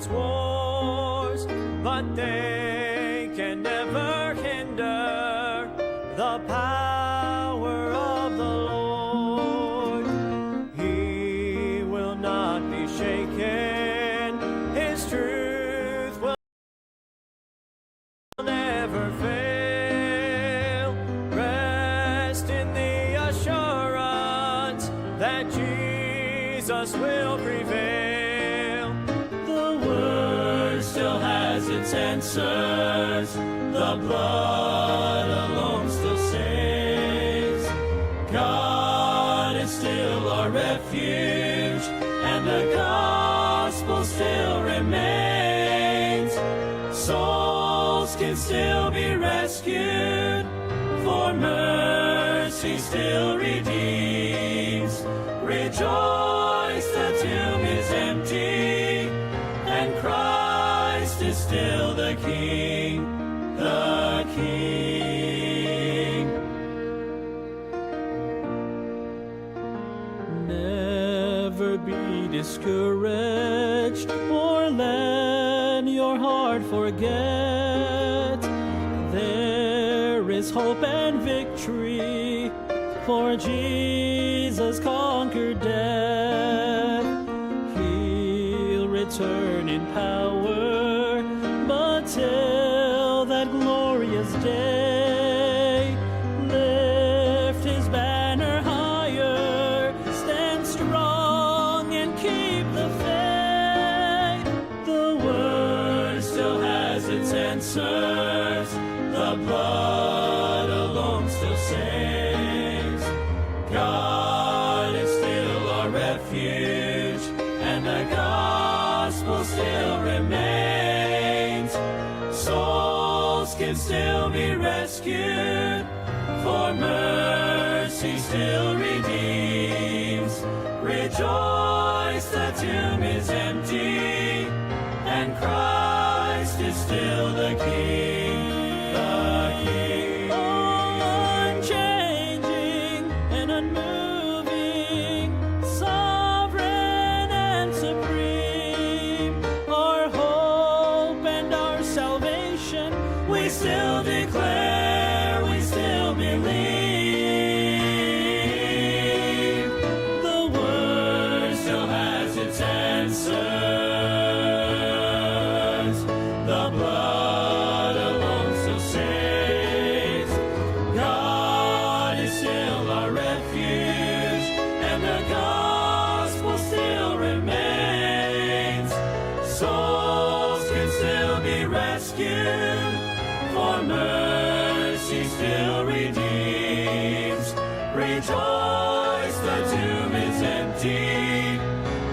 its wars, but they can never hinder the power of the Lord. He will not be shaken. His truth will never fail. Rest in the assurance that Jesus will prevail. The Word still has its answers. The blood alone still saves. God is still our refuge, and the gospel still remains. Souls can still be rescued, for mercy still redeems. Rejoice, the tomb is empty, and Christ is still the King, the King. Never be discouraged, or let your heart forget. There is hope and victory, for Jesus conquered death. He'll return in power, but till that glorious day, lift his banner higher, stand strong and keep the faith. The Word still has its answers. The blood alone still saves. God is still our refuge, and the gospel still remains. Souls can still be rescued, for mercy still redeems. Rejoice, the tomb is empty, and Christ is still the King, the King. Unchanging and unmoving, sovereign and supreme, our hope and our salvation, we still declare, we still believe. The Word still has its answers. The blood alone still saves. God is still our refuge, and the gospel still remains. Souls can still be rescued, for mercy still redeems. Rejoice, the tomb is empty,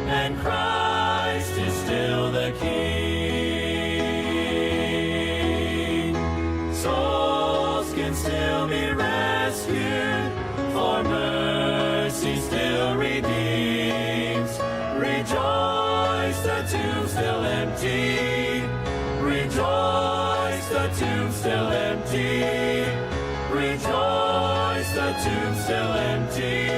and Christ is still the King. Souls can still be rescued, for mercy still redeems. Rejoice, the tomb still empty. Rejoice, the tomb still empty. Rejoice, the tomb still empty.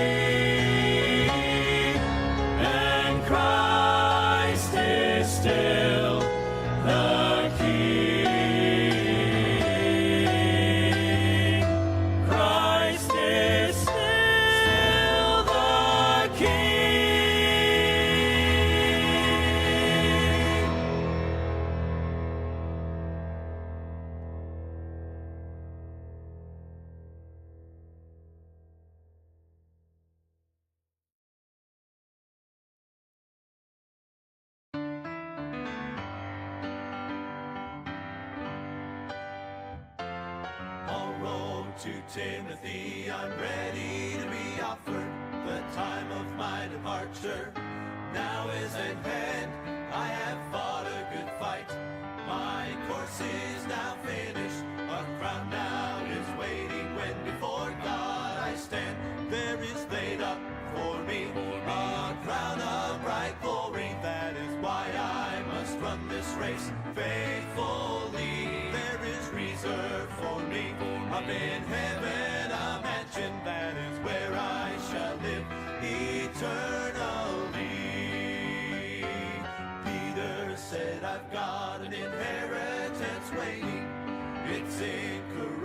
And Christ is still the King. Christ is still the King. Paul wrote to Timothy, I'm ready to be offered. The time of my departure now is at hand. I have fought a good fight. My course is now finished. A crown now is waiting when before God I stand. There is laid up for me a crown of bright glory. That is why I must run this race faithfully. There is reserved for me up in heaven a mansion. That is where I shall live eternally. Peter said,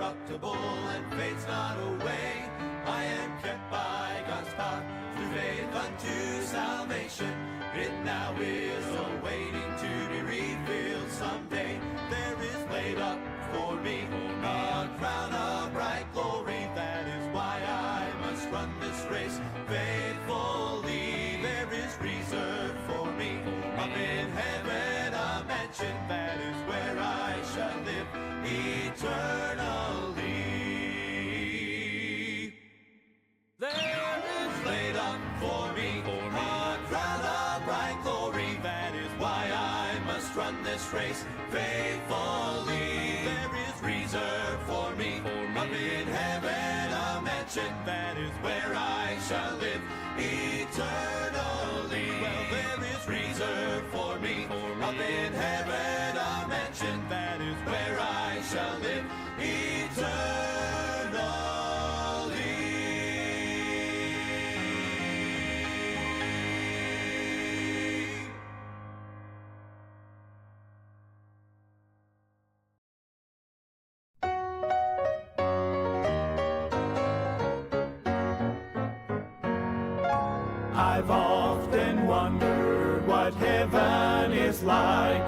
indestructible and fades not away. I am kept by God's power through faith unto salvation. It now is awaiting to be revealed someday. There is laid up for me a crown of bright glory. That is why I must run this race faithfully. There is reserved for me up in heaven a mansion. That is where I shall live eternally. There is laid up for me a crown of bright glory. That is why I must run this race faithfully. There is reserved for me up in heaven a mansion. That is where I shall live eternally. Well, there is reserved for me up in heaven a mansion. That is where I shall live eternally. I've often wondered what heaven is like.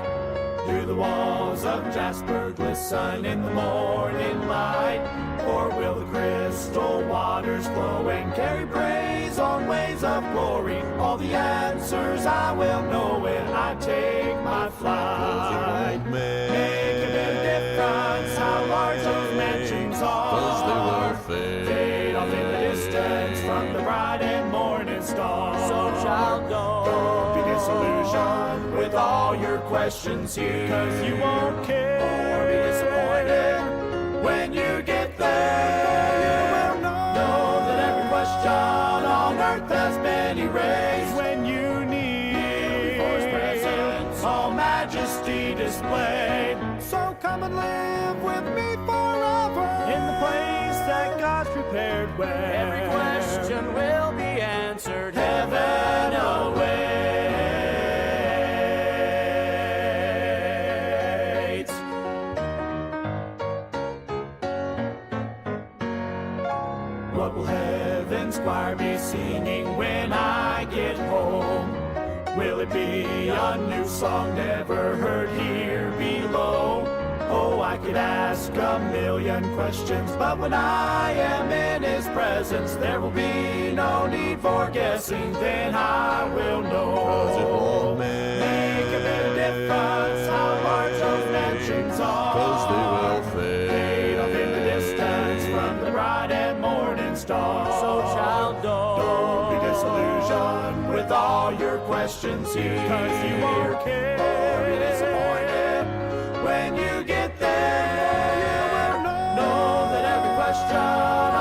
Do the walls of jasper glisten in the morning light? Or will the crystal waters flow and carry praise on waves of glory? All the answers I will know when I take my flight. Make a bit of difference how large those mansions are. Fade off in the distance from the bright and morning star. So child, don't be disillusioned with all your questions here, 'cause you won't care or be disappointed when you get there. You will know that every question on earth has been erased when you need before His presence all majesty displayed. So come and live with me forever in the place that God's prepared, where every question will be answered. Heaven awaits. What will heaven's choir be singing when I get home? Will it be a new song never heard here below? Oh, I could ask a million questions, but when I am in His presence, there will be no need for guessing. Then I will know. Make a bit of difference how large those mansions are. 'Cause they will fade off in the distance from the bright and morning star. So child, don't be disillusioned with all your questions here, 'cause you won't care or be disappointed when you get there. You will know that every question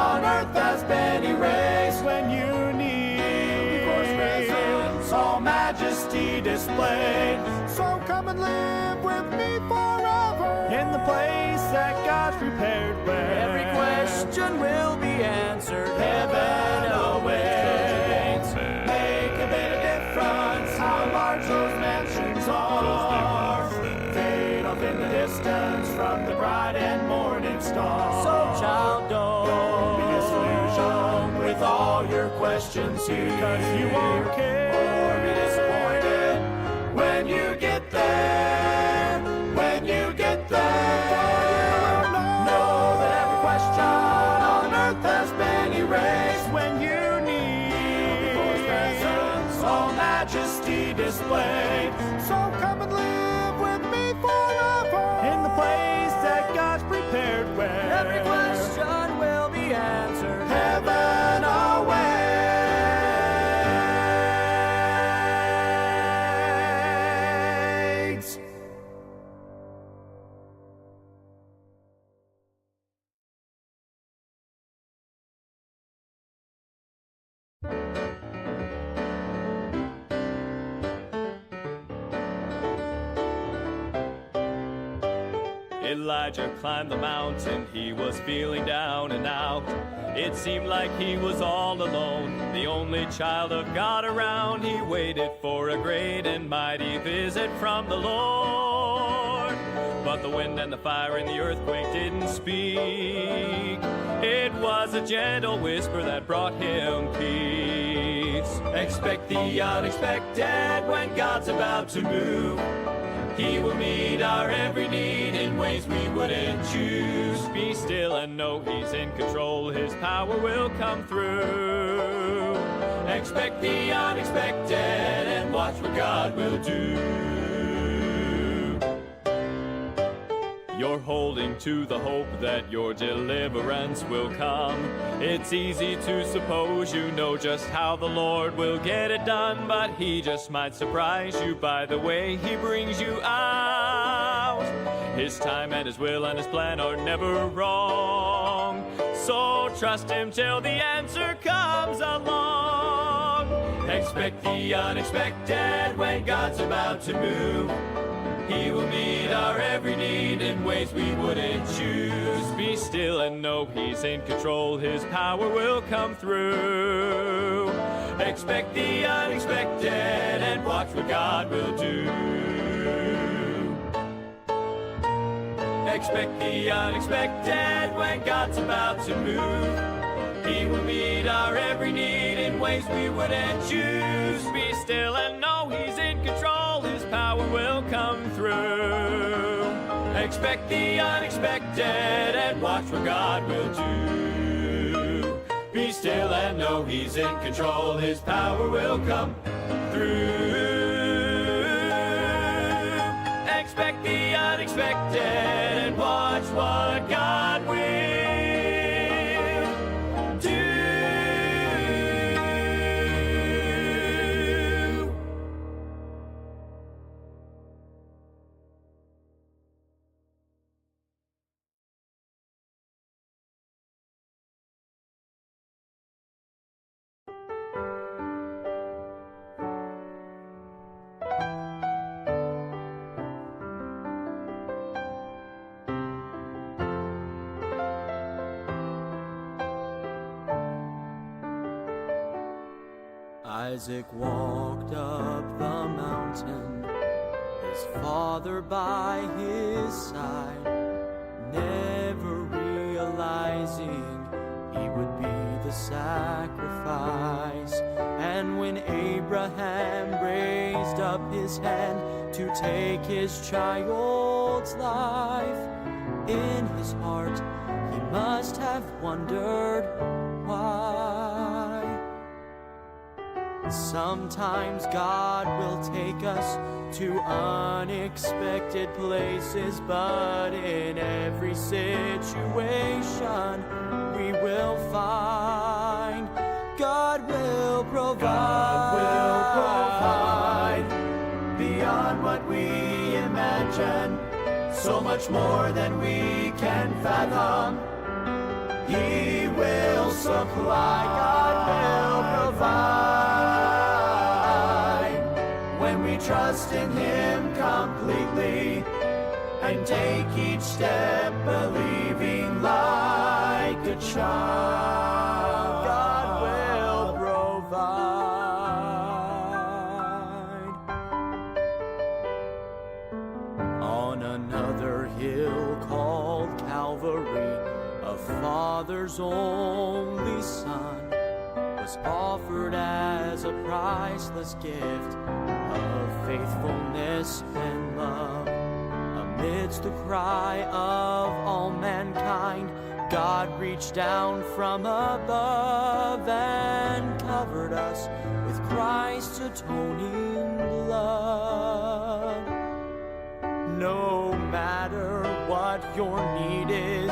on earth has been erased when you need before His presence all majesty displayed. So come and live with me forever in the place that God's prepared, where every question will be answered. Heaven awaits. Make a bit of difference how large those mansions are. Fade off in the distance from the bright and morning star. So child, don't be disillusioned with all your questions here, 'cause you won't care or be disappointed when you get there. When you get there, know that every question on earth has been erased when you need before His presence all majesty displayed. So come and live with me forever in the place that God's prepared, where every question will be answered. Heaven awaits. Elijah climbed the mountain, he was feeling down and out. It seemed like he was all alone, the only child of God around. He waited for a great and mighty visit from the Lord. but the wind and the fire and the earthquake didn't speak. It was a gentle whisper that brought him peace. Expect the unexpected when God's about to move. He will meet our every need in ways we wouldn't choose. Be still and know He's in control. His power will come through. Expect the unexpected and watch what God will do. You're holding to the hope that your deliverance will come. It's easy to suppose you know just how the Lord will get it done, but He just might surprise you by the way He brings you out. His time and His will and His plan are never wrong, so trust Him till the answer comes along. Expect the unexpected when God's about to move. He will meet our every need in ways we wouldn't choose. Be still and know He's in control. His power will come through. Expect the unexpected and watch what God will do. Expect the unexpected when God's about to move. He will meet our every need in ways we wouldn't choose. Be still and know He's in control. His power will come through. Expect the unexpected and watch what God will do. Be still and know He's in control. His power will come through. Expect the unexpected and watch what God will do. Isaac walked up the mountain, his father by his side, never realizing he would be the sacrifice. And when Abraham raised up his hand to take his child's life, in his heart he must have wondered why. Sometimes God will take us to unexpected places, but in every situation we will find God will provide. God will provide beyond what we imagine, so much more than we can fathom. He will supply, God will provide. When we trust in Him completely and take each step believing like a child, God will provide. On another hill called Calvary, a father's only son was offered as a priceless gift of faithfulness and love. Amidst the cry of all mankind, God reached down from above and covered us with Christ's atoning blood. No matter what your need is,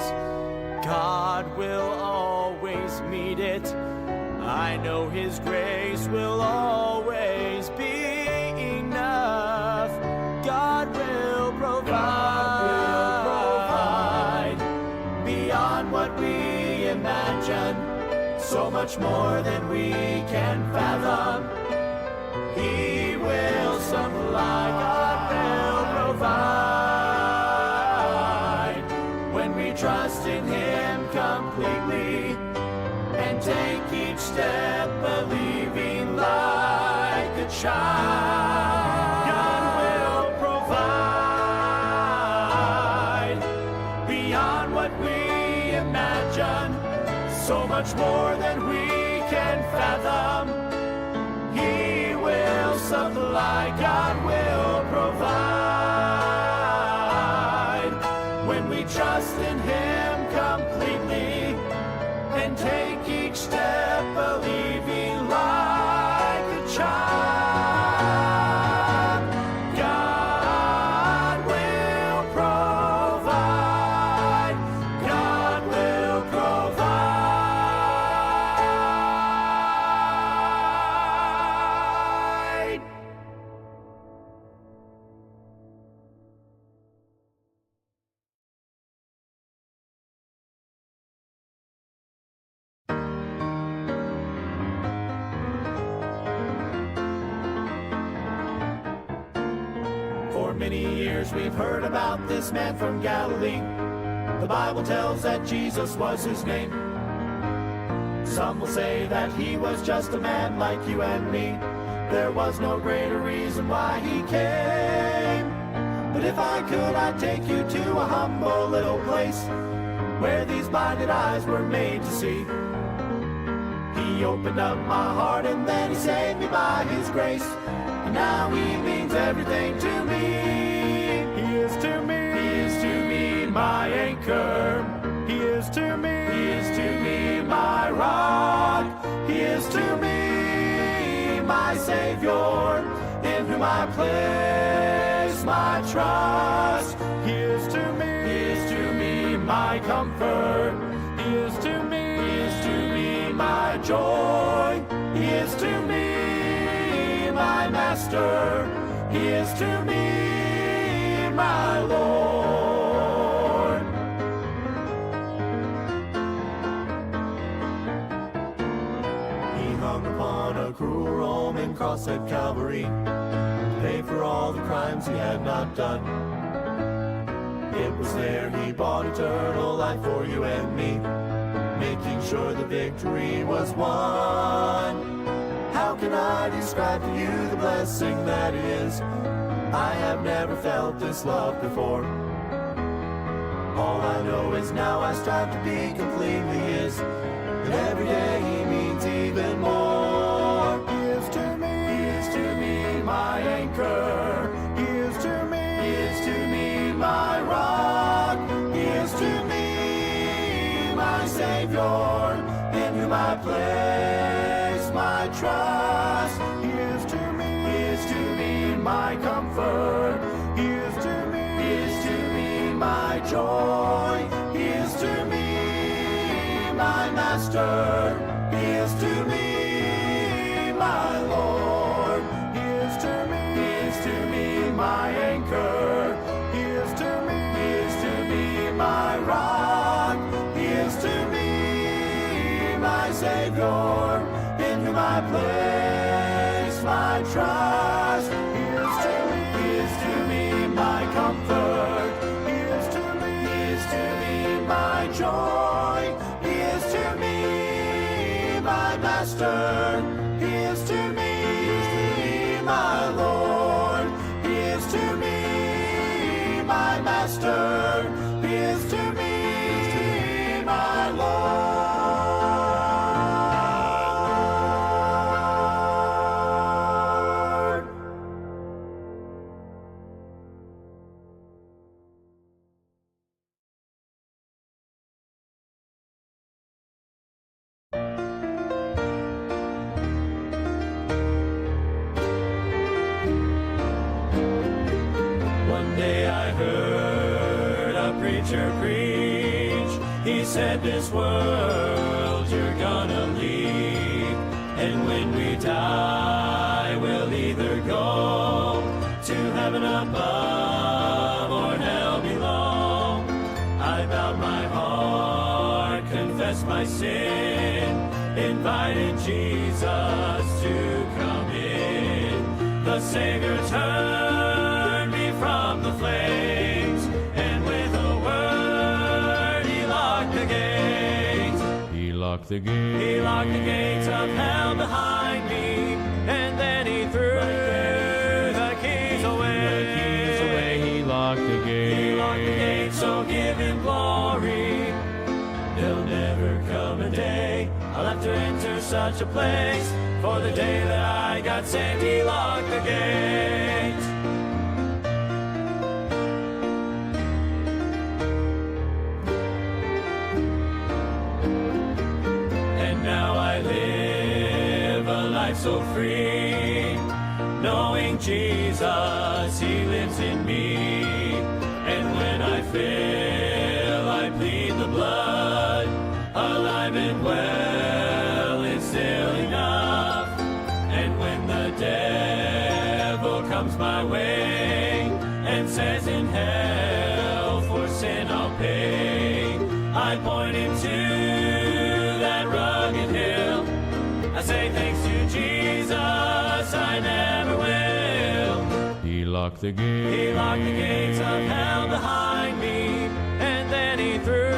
God will always meet it. I know His grace will always be enough. God will provide, beyond what we imagine, so much more than we can fathom. He will supply, God will provide. When we trust in Him completely and take each step believing like a child, God will provide. so much more than we can fathom. He will supply, God will provide. When we trust in Him completely and take each step believing like a child, God will provide. God will provide. For many years we've heard about this man from Galilee. The Bible tells that Jesus was his name. Some will say that he was just a man like you and me. There was no greater reason why he came. But if I could, I'd take you to a humble little place where these blinded eyes were made to see. He opened up my heart and then he saved me by his grace. And now he means everything to me. He is to me. He is to me my anchor. He is to me. He is to me my rock. He is to me my Savior, in whom I place my trust. He is to me. He is to me my comfort. He is to me. He is to me my joy. He is to me my master. He is to me my Lord. He hung upon a cruel Roman cross at Calvary to pay for all the crimes he had not done. It was there he bought eternal life for you and me, making sure the victory was won. How can I describe to you the blessing that is? I have never felt this love before. All I know is now I strive to be completely His, and every day He means even more. He is to me. He is to me my anchor. He is to me. He is to me my rock. He is to me my Savior, in whom I place my trust. He is to me. He is to me my comfort. He is to me. He is to me my joy. He is to me my master. He is to me my Lord. He is to me. He is to me my anchor. He is to me. He is to me my rock. He is to me my Savior, in whom I place my trust. He is to me. He is to me my comfort. He is to me. He is to me my joy. He is to me my master. He is to me my Lord. He is to me my master. He is to me my Lord. One day I heard a preacher preach. He said, this world you're gonna leave, and when we die we'll either go to heaven above or hell below. I bowed my heart, confessed my sin, invited Jesus to come in. The Savior turned me from the flames, and with a word He locked the gates. He locked the gate. He locked the gates of hell behind me, and then He threw the keys away. He locked the gate. He locked the gates, so give Him glory. There'll never come a day I'll have to enter such a place. For the day that I got saved, he locked the gate. And now I live a life so free, knowing Jesus, he lives in me. And when I fail, I plead the blood, alive and well, it's still enough. And when the devil comes my way and says in hell for sin I'll pay, I point him to that rugged hill. I say thanks to Jesus, I never will. He locked the gate. He locked the gates of hell behind me, and then he threw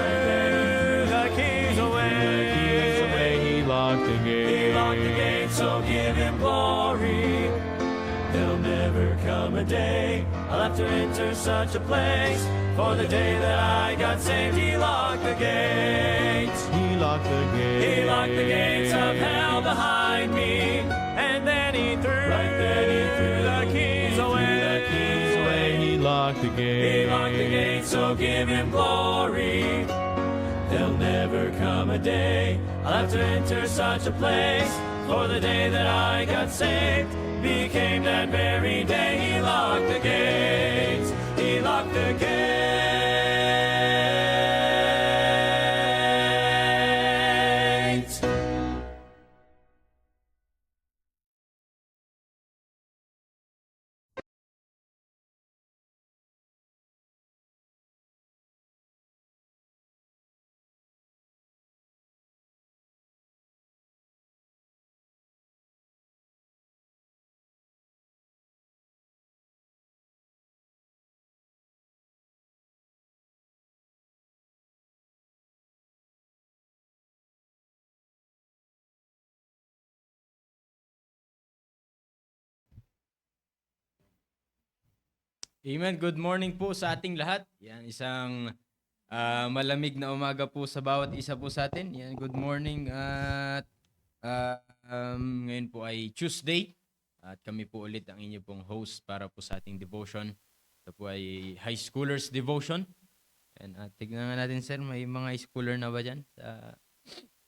the keys away. He locked the gate. He locked the gates, so give him glory. There'll never come a day I'll have to enter such a place. For the day that I got saved, he locked the gates. He locked the gate. He locked the gates of hell behind me, and then he threw the keys away. He locked the gate. He locked the gate, so give him glory. There'll never come a day I'll have to enter such a place. For the day that I got saved became that very day. He locked the gates. He locked the gates. Amen. Good morning po sa ating lahat. Yan, isang malamig na umaga po sa bawat isa po sa atin. Yan, good morning at ngayon po ay Tuesday at kami po ulit ang inyo pong host para po sa ating devotion. Ito po ay high schoolers devotion. And tignan nga natin sir, may mga high schooler na ba dyan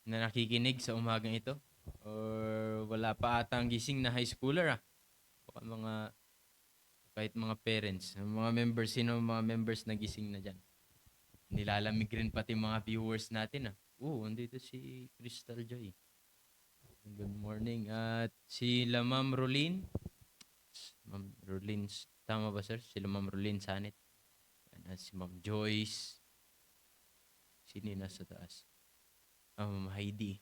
na nakikinig sa umagang ito? Or wala pa atang gising na high schooler Baka kahit mga parents, mga members, sino mga members na gising na dyan? Nilalamig rin pati mga viewers natin andito si Crystal Joy. Good morning. At sila Ma'am Rolene. Ma'am Rolene, tama ba sir? Sila Ma'am Rolene Sanet. At si Ma'am Joyce. Sino nasa taas? Ma'am Heidi.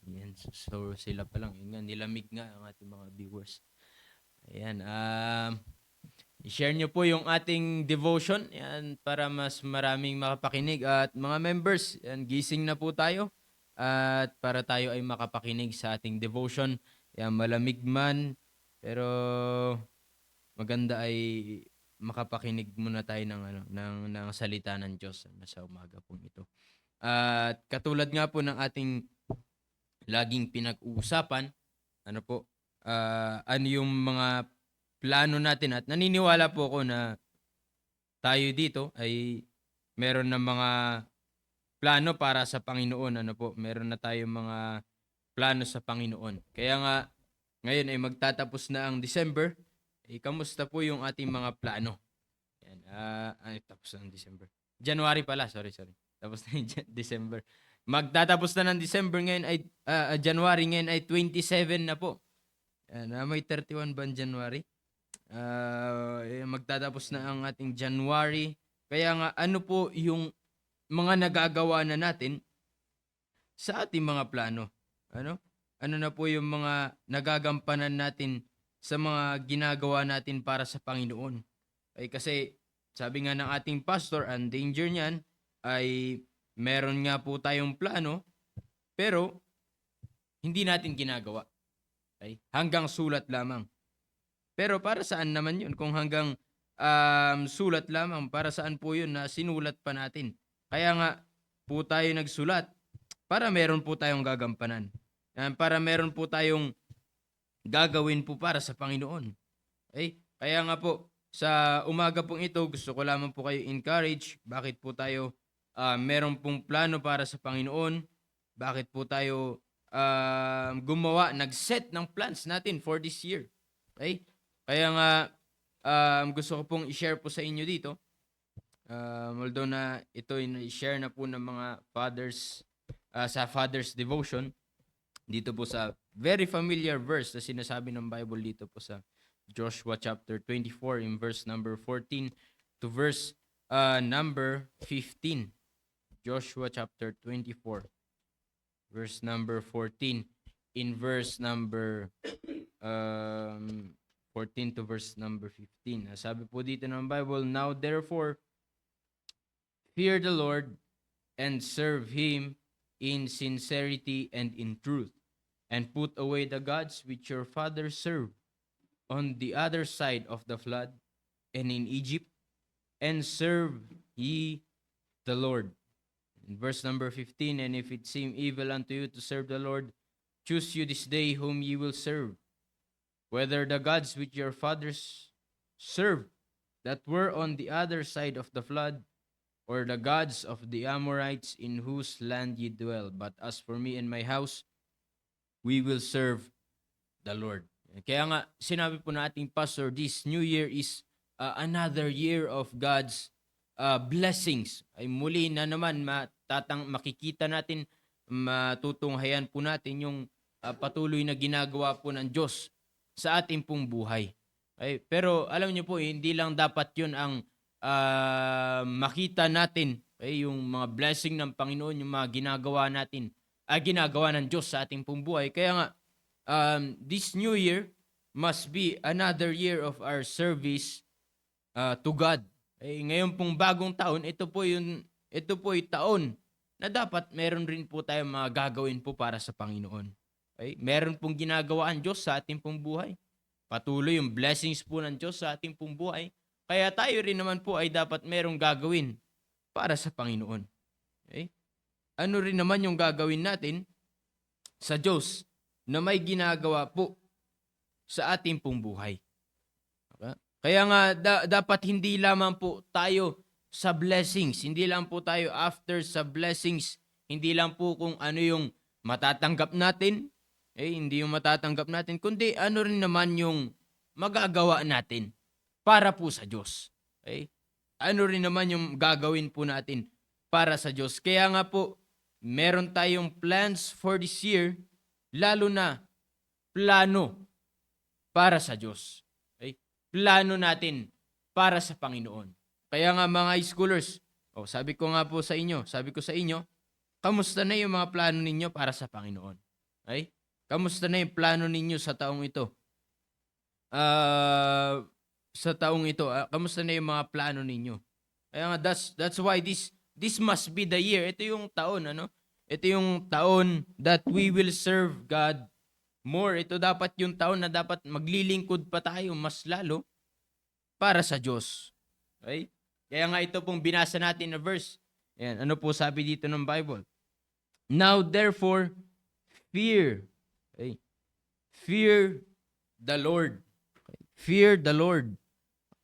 Yan, so sila pa lang. Yun nga, nilamig nga ang ating mga viewers. Ayan, i-share nyo po yung ating devotion yan, para mas maraming makapakinig. At mga members, yan, gising na po tayo. At para tayo ay makapakinig sa ating devotion. Yan, malamig man, pero maganda ay makapakinig muna tayo ng salita ng Diyos sa umaga pong ito. At katulad nga po ng ating laging pinag-uusapan, ano yung mga plano natin, at naniniwala po ako na tayo dito ay meron na mga plano para sa Panginoon. Meron na tayong mga plano sa Panginoon. Kaya nga ngayon ay magtatapos na ang December. Kamusta po yung ating mga plano? Yan, tapos na ang December. January pala, sorry. Tapos na yung December. Magtatapos na ng December ngayon ay January, ngayon ay 27 na po. May 31 ba ang January? Magtatapos na ang ating January. Kaya nga, ano po yung mga nagagawa na natin sa ating mga plano? Ano na po yung mga nagagampanan natin sa mga ginagawa natin para sa Panginoon? Kasi sabi nga ng ating pastor, ang danger niyan ay meron nga po tayong plano, pero hindi natin ginagawa. Hanggang sulat lamang. Pero para saan naman yun? Kung hanggang sulat lamang, para saan po yun na sinulat pa natin? Kaya nga po tayo nagsulat para meron po tayong gagampanan. Para meron po tayong gagawin po para sa Panginoon. Okay? Kaya nga po, sa umaga pong ito, gusto ko lamang po kayo encourage. Bakit po tayo meron pong plano para sa Panginoon? Bakit po tayo gumawa, nag-set ng plans natin for this year? Okay? Kaya nga, gusto ko pong i-share po sa inyo dito. Although na ito i-share na po ng mga fathers sa Father's Devotion, dito po sa very familiar verse na sinasabi ng Bible dito po sa Joshua chapter 24 in verse number 14 to verse number 15. Joshua chapter 24 verse number 14 in verse number 14 to verse number 15. Sabi po dito ng Bible, "Now therefore fear the Lord and serve Him in sincerity and in truth, and put away the gods which your fathers served on the other side of the flood and in Egypt, and serve ye the Lord." In verse number 15, "And if it seem evil unto you to serve the Lord, choose you this day whom ye will serve, whether the gods which your fathers served that were on the other side of the flood, or the gods of the Amorites in whose land ye dwell. But as for me and my house, we will serve the Lord." Kaya nga, sinabi po nating pastor, this new year is another year of God's blessings. Ay muli na naman makikita natin, matutunghayan po natin yung patuloy na ginagawa po ng Diyos sa ating pong buhay. Okay? Pero alam niyo po, hindi lang dapat yun ang makita natin, yung mga blessing ng Panginoon, yung mga ginagawa natin, ginagawa ng Diyos sa ating pong buhay. Kaya nga, this new year must be another year of our service to God. Ngayon pong bagong taon, ito po yung taon na dapat meron rin po tayong mga gagawin po para sa Panginoon. Okay? Meron pong ginagawa ang Diyos sa ating pong buhay. Patuloy yung blessings po ng Diyos sa ating pong buhay. Kaya tayo rin naman po ay dapat merong gagawin para sa Panginoon. Okay? Ano rin naman yung gagawin natin sa Diyos na may ginagawa po sa ating pong buhay. Okay? Kaya nga dapat hindi lamang po tayo sa blessings, hindi lang po tayo after sa blessings, hindi lang po kung ano yung matatanggap natin, hindi yung matatanggap natin, kundi ano rin naman yung magagawa natin para po sa Diyos. Okay? Ano rin naman yung gagawin po natin para sa Diyos. Kaya nga po, meron tayong plans for this year, lalo na plano para sa Diyos. Okay? Plano natin para sa Panginoon. Kaya nga mga schoolers, sabi ko sa inyo, kamusta na yung mga plano ninyo para sa Panginoon? Okay? Kamusta na yung plano ninyo sa taong ito? Kamusta na yung mga plano ninyo? Kaya nga, that's why this must be the year. Ito yung taon, Ito yung taon that we will serve God more. Ito dapat yung taon na dapat maglilingkod pa tayo mas lalo para sa Diyos. Okay? Kaya nga ito pong binasa natin na verse. Ayan, ano po sabi dito ng Bible? "Now therefore, fear." Okay? Fear the Lord. Okay? Fear the Lord.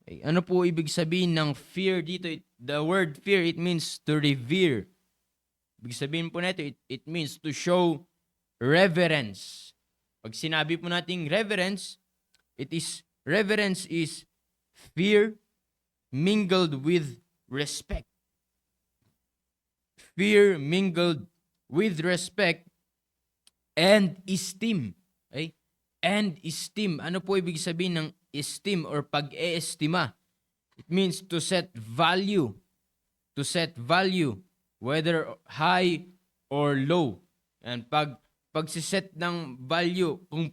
Okay? Ano po ibig sabihin ng fear dito? The word fear, it means to revere. Ibig sabihin po nito, it means to show reverence. Pag sinabi po nating reverence is fear mingled with respect. Fear mingled with respect and esteem. Okay? And esteem. Ano po ibig sabihin ng esteem or pag-eestima? It means to set value. To set value, whether high or low. And pagsiset ng value, kung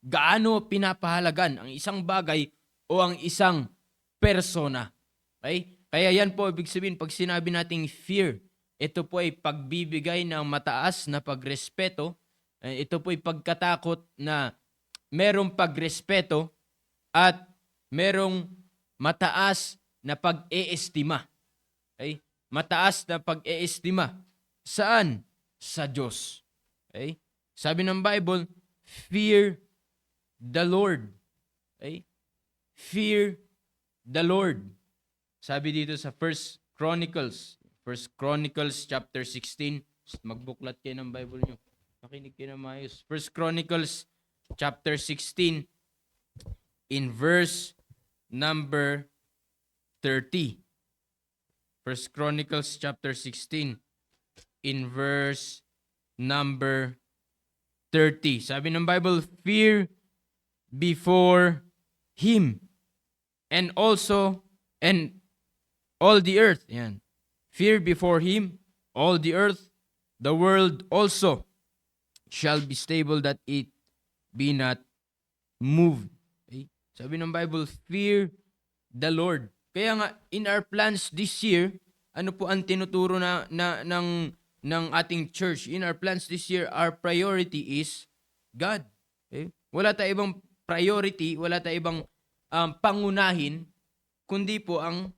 gaano pinapahalagan ang isang bagay o ang isang persona. Okay? Kaya yan po ibig sabihin, pag sinabi nating fear, ito po ay pagbibigay ng mataas na pagrespeto. Ito po ay pagkatakot na merong pagrespeto at merong mataas na pag-eestima. Okay? Mataas na pag-eestima. Saan? sa Diyos. Okay? Sabi ng Bible, fear the Lord. Okay? Fear the Lord. Sabi dito sa First Chronicles chapter 16. Magbuklat kayo ng Bible nyo. Makinig kayo ng maayos. First Chronicles chapter 16 in verse number 30. First Chronicles chapter 16 in verse number 30. Sabi ng Bible, fear before Him and also and all the earth. Yan. Fear before Him, all the earth, the world also shall be stable that it be not moved. Okay? Sabi ng Bible, fear the Lord. Kaya nga, in our plans this year, ano po ang tinuturo ng ating church? In our plans this year, our priority is God. Okay? Wala tayong ibang priority, wala tayong ibang pangunahin, kundi po ang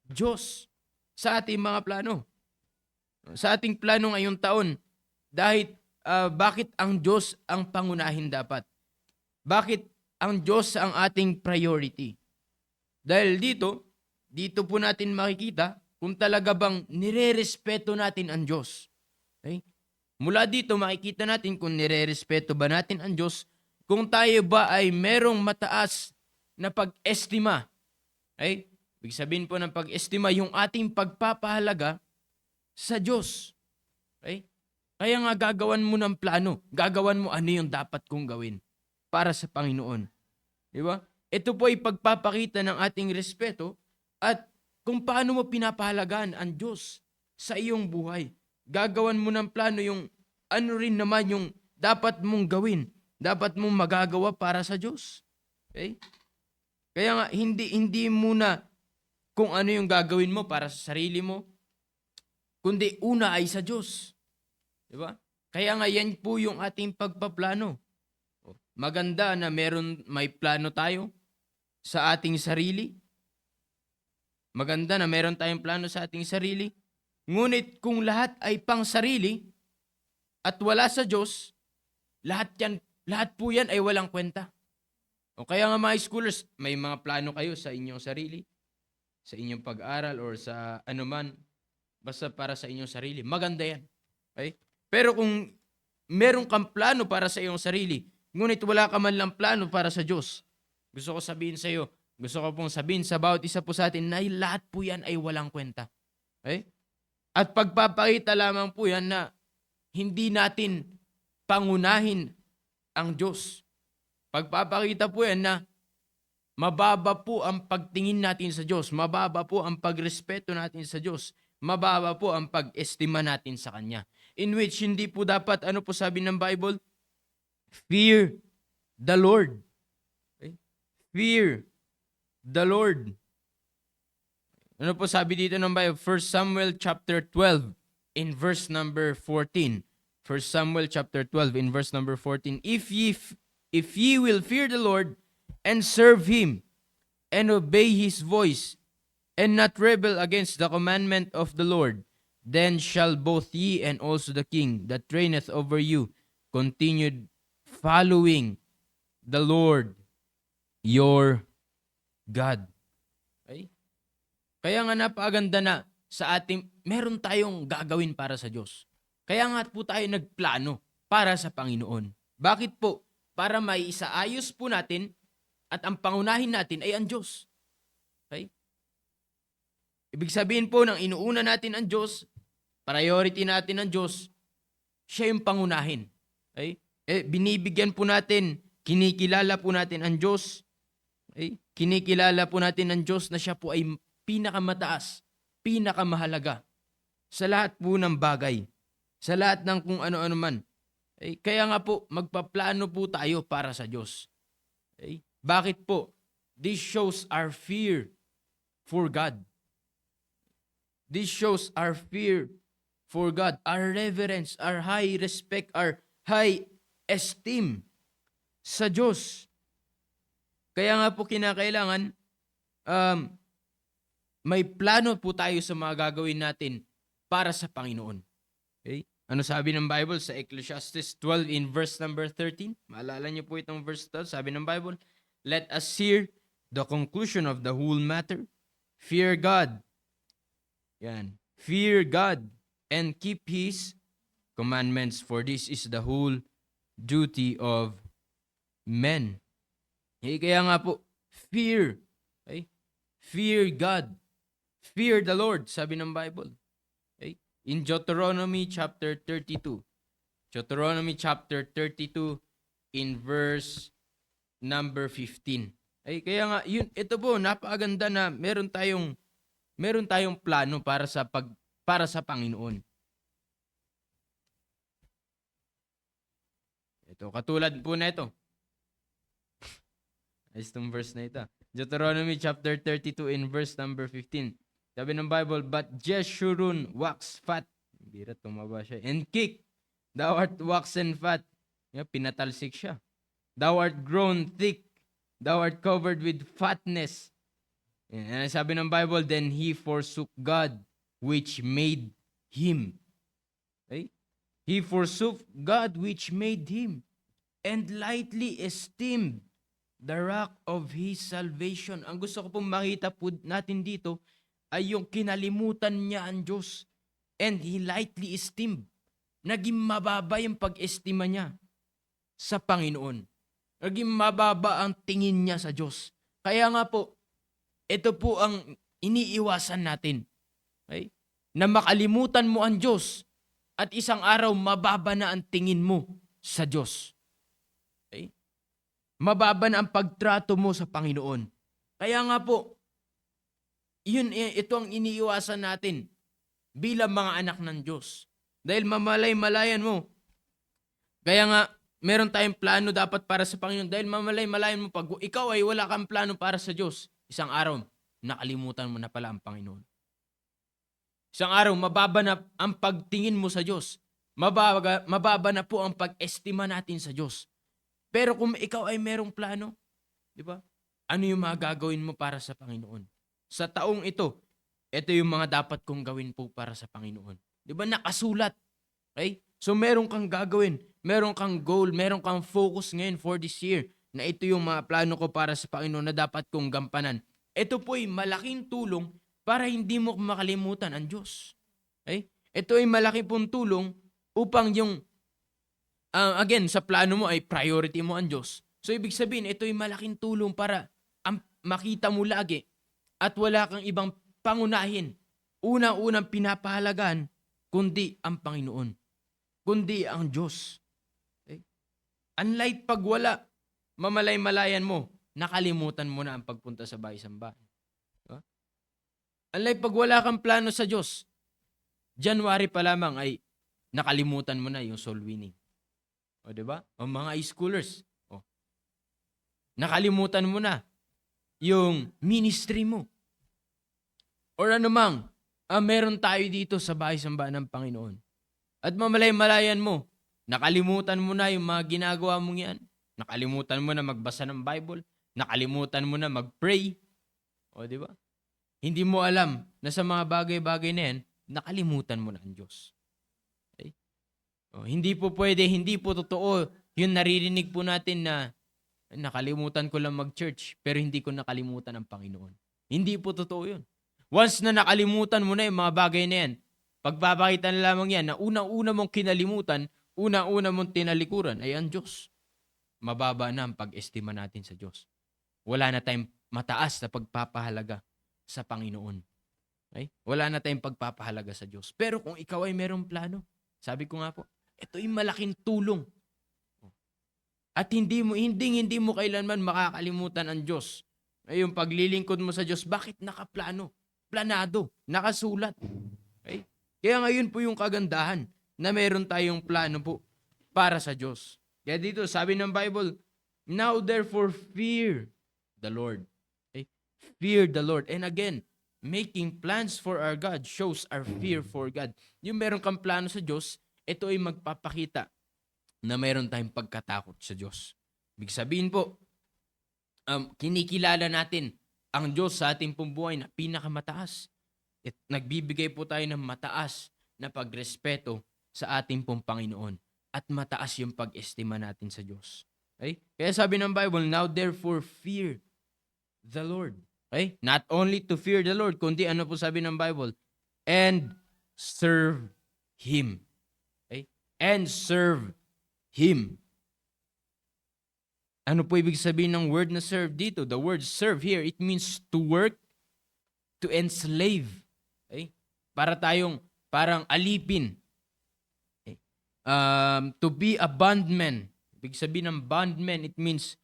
Diyos sa ating mga plano. Sa ating plano ngayong taon, dahil bakit ang Diyos ang pangunahin dapat? Bakit ang Diyos ang ating priority? Dahil dito po natin makikita kung talaga bang nirerespeto natin ang Diyos. Okay? Mula dito makikita natin kung nirerespeto ba natin ang Diyos, kung tayo ba ay merong mataas na pag-estima. Okay? Ibig sabihin po ng pag-estima, yung ating pagpapahalaga sa Diyos. Okay? Kaya nga gagawan mo ng plano, gagawan mo ano yung dapat kong gawin para sa Panginoon. Di ba? Ito po ay pagpapakita ng ating respeto at kung paano mo pinapahalagaan ang Diyos sa iyong buhay. Gagawan mo ng plano yung ano rin naman yung dapat mong gawin, dapat mong magagawa para sa Diyos. Okay? Kaya nga, hindi muna kung ano yung gagawin mo para sa sarili mo, kundi una ay sa Diyos. Di ba? Kaya nga yan po yung ating pagpaplano. Maganda na may plano tayo sa ating sarili. Maganda na meron tayong plano sa ating sarili. Ngunit kung lahat ay pang sarili at wala sa Diyos, lahat po yan ay walang kwenta. O kaya nga mga schoolers, may mga plano kayo sa inyong sarili, sa inyong pag-aral or sa anuman, basta para sa inyong sarili. Maganda yan. Okay? Pero kung meron kang plano para sa iyong sarili, ngunit wala ka man lang plano para sa Diyos, gusto ko pong sabihin sa bawat isa po sa atin na lahat po yan ay walang kwenta. Okay? At pagpapakita lamang po yan na hindi natin pangunahin ang Diyos. Pagpapakita po yan na mababa po ang pagtingin natin sa Diyos, mababa po ang pagrespeto natin sa Diyos, mababa po ang pag-estima natin sa Kanya. In which hindi po dapat, ano po sabi ng Bible? Fear the Lord. Okay? Fear the Lord. Ano po sabi dito ng Bible? 1 Samuel chapter 12 in verse number 14. 1 Samuel chapter 12 in verse number 14. If ye will fear the Lord and serve Him and obey His voice and not rebel against the commandment of the Lord, then shall both ye and also the king that reigneth over you continue following the Lord your God. Okay? Kaya nga napakaganda na sa ating, meron tayong gagawin para sa Diyos. Kaya nga po tayo nagplano para sa Panginoon. Bakit po? Para may isaayos po natin at ang pangunahin natin ay ang Diyos. Okay? Ibig sabihin po ng inuuna natin ang Diyos, priority natin ang Diyos, siya yung pangunahin. Okay? Binibigyan po natin, kinikilala po natin ang Diyos. Okay? Kinikilala po natin ang Diyos na siya po ay pinakamataas, pinakamahalaga sa lahat po ng bagay, sa lahat ng kung ano-ano man. Okay? Kaya nga po, magpaplano po tayo para sa Diyos. Okay? Bakit po? This shows our fear for God. This shows our fear for God, our reverence, our high respect, our high esteem sa Diyos. Kaya nga po kinakailangan, may plano po tayo sa mga gagawin natin para sa Panginoon. Okay? Ano sabi ng Bible sa Ecclesiastes 12 in verse number 13? Maalala niyo po itong verse 12. Sabi ng Bible, let us hear the conclusion of the whole matter. Fear God. Yan. Fear God and keep His commandments, for this is the whole duty of men. Kaya nga po, fear. Okay? Fear God. Fear the Lord, sabi ng Bible. Okay? In Deuteronomy chapter 32. Deuteronomy chapter 32 in verse number 15. Ay, kaya nga, ito po, napakaganda na meron tayong plano para sa Panginoon. Ito, katulad po na ito. Ayos itong verse na ito. Deuteronomy chapter 32 in verse number 15. Sabi ng Bible, but Jeshurun wax fat. Bira, tumaba siya. And kick, thou art waxen fat. Pinatalsik siya. Thou art grown thick. Thou art covered with fatness. And sabi ng Bible, then he forsook God, which made him. Okay? He forsook God, which made him, and lightly esteemed the rock of his salvation. Ang gusto ko pong makita po natin dito ay yung kinalimutan niya ang Diyos. And he lightly esteemed. Naging mababa yung pag-estima niya sa Panginoon. Naging mababa ang tingin niya sa Diyos. Kaya nga po, ito po ang iniiwasan natin. Okay? Na makalimutan mo ang Diyos at isang araw mababa na ang tingin mo sa Diyos. Okay? Mababa na ang pagtrato mo sa Panginoon. Kaya nga po, ito ang iniiwasan natin bilang mga anak ng Diyos. Dahil mamalay-malayan mo. Kaya nga, meron tayong plano dapat para sa Panginoon. Dahil mamalay-malayan mo, pag ikaw ay wala kang plano para sa Diyos, isang araw, nakalimutan mo na pala ang Panginoon. Isang araw, mababa na ang pagtingin mo sa Diyos. Mababa na po ang pag-estima natin sa Diyos. Pero kung ikaw ay merong plano, di ba? Ano yung mga gagawin mo para sa Panginoon? Sa taong ito yung mga dapat kong gawin po para sa Panginoon. Di ba? Nakasulat. Okay? So meron kang gagawin, meron kang goal, meron kang focus ngayon for this year na ito yung mga plano ko para sa Panginoon na dapat kong gampanan. Ito po ay malaking tulong para hindi mo makalimutan ang Diyos. Okay? Ito ay malaki pong tulong upang yung, again, sa plano mo ay priority mo ang Diyos. So ibig sabihin, ito ay malaking tulong para makita mo lagi at wala kang ibang pangunahin. Unang-unang pinapahalagan, kundi ang Panginoon. Kundi ang Diyos. Okay? Unlike pag wala, mamalay-malayan mo, nakalimutan mo na ang pagpunta sa bahay-sambahan. Diba? Unlike pag wala kang plano sa Diyos, January pa lamang ay nakalimutan mo na yung soul winning. O diba? O mga schoolers, nakalimutan mo na yung ministry mo. Or anumang, meron tayo dito sa bahay-sambahan ng Panginoon. At mamalay-malayan mo, nakalimutan mo na yung mga ginagawa mong yan. Nakalimutan mo na magbasa ng Bible. Nakalimutan mo na mag-pray. O, di ba? Hindi mo alam na sa mga bagay-bagay na yan, nakalimutan mo na ang Diyos. Okay? O, hindi po pwede, hindi po totoo yung naririnig po natin na nakalimutan ko lang mag-church, pero hindi ko nakalimutan ang Panginoon. Hindi po totoo yun. Once na nakalimutan mo na yung mga bagay na yan, pagpapakita na lamang yan na unang-una mong kinalimutan, unang-una mong tinalikuran ay ang Diyos. Mababa na ang pag-estima natin sa Diyos. Wala na tayong mataas na pagpapahalaga sa Panginoon. Okay? Wala na tayong pagpapahalaga sa Diyos. Pero kung ikaw ay merong plano, sabi ko nga po, ito ay malaking tulong. At hindi mo kailanman makakalimutan ang Diyos. Ay, yung paglilingkod mo sa Diyos, bakit nakaplano? Planado, nakasulat. Okay? Kaya ngayon po yung kagandahan na meron tayong plano po para sa Diyos. Kaya dito, sabi ng Bible, now therefore fear the Lord. Okay? Fear the Lord. And again, making plans for our God shows our fear for God. Yung meron kang plano sa Diyos, ito ay magpapakita na meron tayong pagkatakot sa Diyos. Ibig sabihin po, kinikilala natin ang Diyos sa ating pong buhay na pinakamataas. At nagbibigay po tayo ng mataas na pagrespeto sa ating pong Panginoon at mataas yung pag-estima natin sa Diyos. Okay? Kaya sabi ng Bible, now therefore fear the Lord. Okay? Not only to fear the Lord, kundi ano po sabi ng Bible? And serve Him. Okay? And serve Him. Ano po ibig sabihin ng word na serve dito? The word serve here, it means to work, to enslave. Okay? Para tayong parang alipin. Okay? To be a bondman. Ibig sabihin ng bondman, it means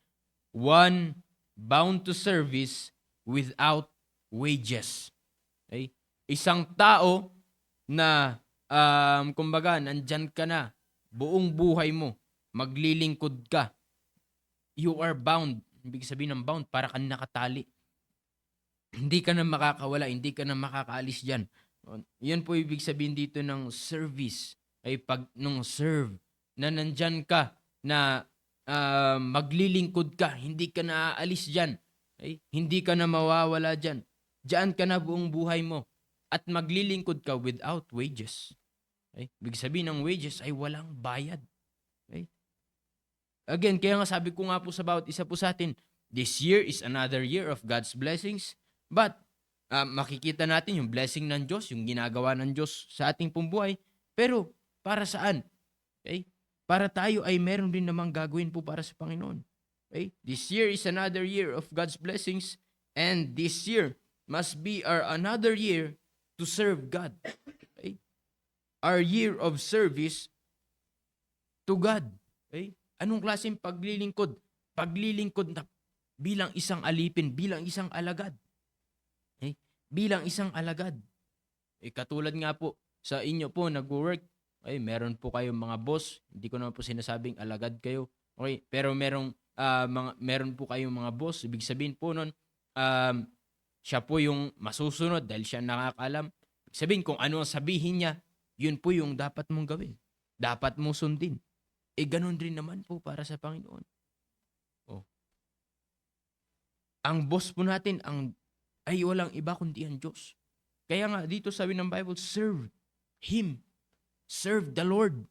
one bound to service without wages. Okay? Isang tao na kumbaga nandyan ka na buong buhay mo, maglilingkod ka. You are bound. Ibig sabihin ng bound, para ka nakatali. Hindi ka na makakawala, hindi ka na makakaalis dyan. Yan po ibig sabihin dito ng service. Ay nung serve, na nandyan ka, na maglilingkod ka, hindi ka na aalis dyan. Ay, hindi ka na mawawala dyan. Diyan ka na buong buhay mo. At maglilingkod ka without wages. Ay, ibig sabihin ng wages ay walang bayad. Okay? Again, kaya nga sabi ko nga po sa bawat isa po sa atin, this year is another year of God's blessings. But, makikita natin yung blessing ng Diyos, yung ginagawa ng Diyos sa ating pong buhay. Pero, para saan? Okay? Para tayo ay meron din namang gagawin po para sa Panginoon. Okay? This year is another year of God's blessings. And this year must be our another year to serve God. Okay? Our year of service to God. Okay? Anong klaseng paglilingkod? Paglilingkod na bilang isang alipin, bilang isang alagad. Okay? Bilang isang alagad. Katulad nga po, sa inyo po, nag-work, okay, meron po kayong mga boss, hindi ko naman po sinasabing alagad kayo, okay, pero meron po kayong mga boss, ibig sabihin po nun, siya po yung masusunod dahil siya nakakaalam. Ibig sabihin, kung ano ang sabihin niya, yun po yung dapat mong gawin. Dapat mo sundin. Ganun rin naman po para sa Panginoon. Oh. Ang boss po natin ay walang iba kundi ang Diyos. Kaya nga dito sabi ng Bible, serve Him. Serve the Lord.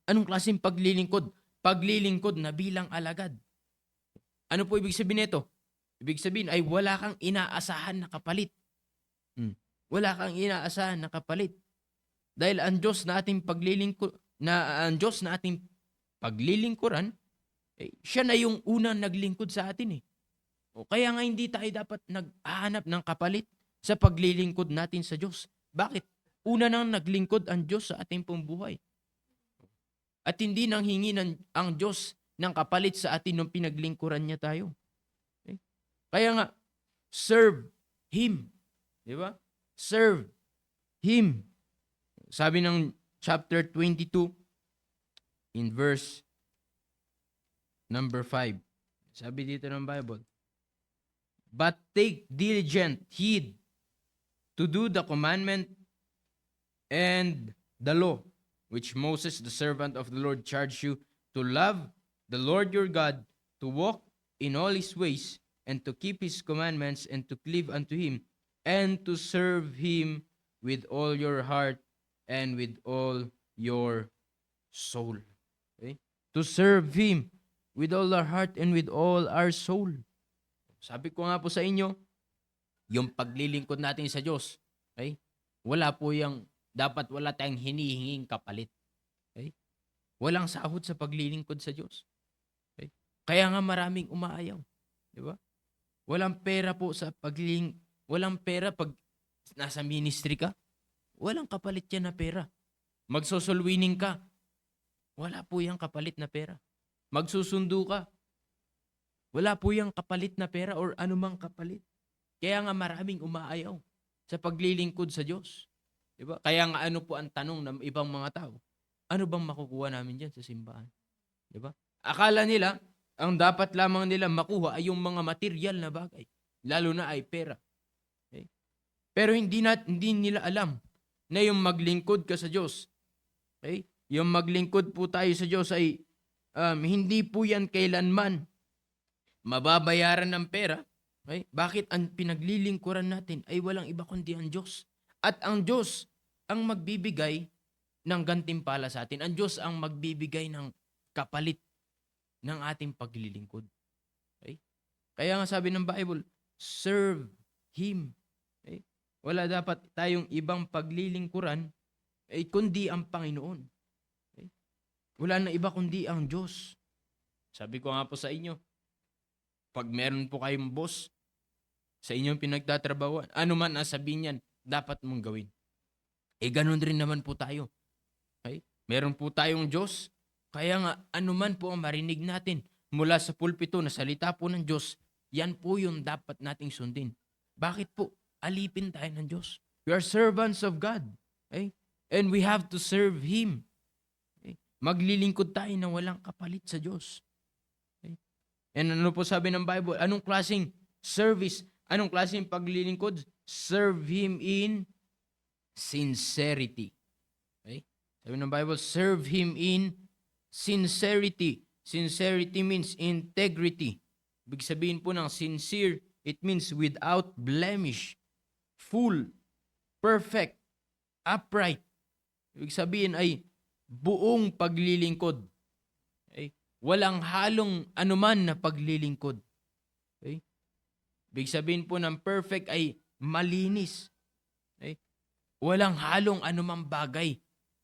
Anong klaseng paglilingkod? Paglilingkod na bilang alagad. Ano po ibig sabihin nito? Ibig sabihin ay wala kang inaasahan na kapalit. Wala kang inaasahan na kapalit. Dahil ang Diyos na ating paglilingkuran, siya na yung unang naglingkod sa atin . Kaya nga hindi tayo dapat naghahanap ng kapalit sa paglilingkod natin sa Diyos. Bakit? Una nang naglingkod ang Diyos sa ating pong buhay. At hindi nang hingi ang Diyos ng kapalit sa atin nung pinaglingkuran niya tayo. Kaya nga, serve Him. Di ba? Serve Him. Sabi ng chapter 22, in verse number 5. Sabi dito ng Bible, but take diligent heed to do the commandment and the law, which Moses, the servant of the Lord, charged you to love the Lord your God, to walk in all His ways, and to keep His commandments, and to cleave unto Him, and to serve Him with all your heart and with all your soul. Okay? To serve Him with all our heart and with all our soul. Sabi ko nga po sa inyo, yung paglilingkod natin sa Diyos, okay? Dapat wala tayong hinihinging kapalit. Okay? Walang sahod sa paglilingkod sa Diyos. Okay? Kaya nga maraming umaayaw. Di ba? Walang pera po walang pera pag nasa ministry ka. Walang kapalit yan na pera. Magsusulwining ka. Wala po yung kapalit na pera. Magsusundo ka. Wala po yung kapalit na pera or anumang kapalit. Kaya nga maraming umaayaw sa paglilingkod sa Diyos. Diba? Kaya nga ano po ang tanong ng ibang mga tao? Ano bang makukuha namin dyan sa simbahan? Diba? Akala nila, ang dapat lamang nila makuha ay yung mga material na bagay. Lalo na ay pera. Okay? Pero hindi nila alam na yung maglingkod ka sa Diyos. Okay? Yung maglingkod po tayo sa Diyos ay hindi po yan kailanman mababayaran ng pera. Okay? Bakit ang pinaglilingkuran natin ay walang iba kundi ang Diyos? At ang Diyos ang magbibigay ng gantimpala sa atin. Ang Diyos ang magbibigay ng kapalit ng ating paglilingkod. Okay? Kaya nga sabi ng Bible, serve Him. Okay? Wala dapat tayong ibang paglilingkuran kundi ang Panginoon. Okay? Wala na iba kundi ang Diyos. Sabi ko nga po sa inyo, pag meron po kayong boss sa inyong pinagtatrabahuan, ano man ang sabihin niyan, dapat mong gawin. Ganun rin naman po tayo. Okay? Meron po tayong Diyos, kaya nga anuman po ang marinig natin mula sa pulpito na salita po ng Diyos, yan po yung dapat nating sundin. Bakit po? Alipin tayo ng Diyos. We are servants of God. Okay? And we have to serve Him. Okay? Maglilingkod tayo na walang kapalit sa Diyos. Okay? And ano po sabi ng Bible? Anong klaseng service? Anong klaseng paglilingkod? Serve Him in sincerity. Okay? Sabi ng Bible, serve Him in sincerity. Sincerity means integrity. Ibig sabihin po ng sincere, it means without blemish, full, perfect, upright. Ibig sabihin ay buong paglilingkod. Okay? Walang halong anuman na paglilingkod. Okay? Ibig sabihin po ng perfect ay malinis. Okay? Walang halong anumang bagay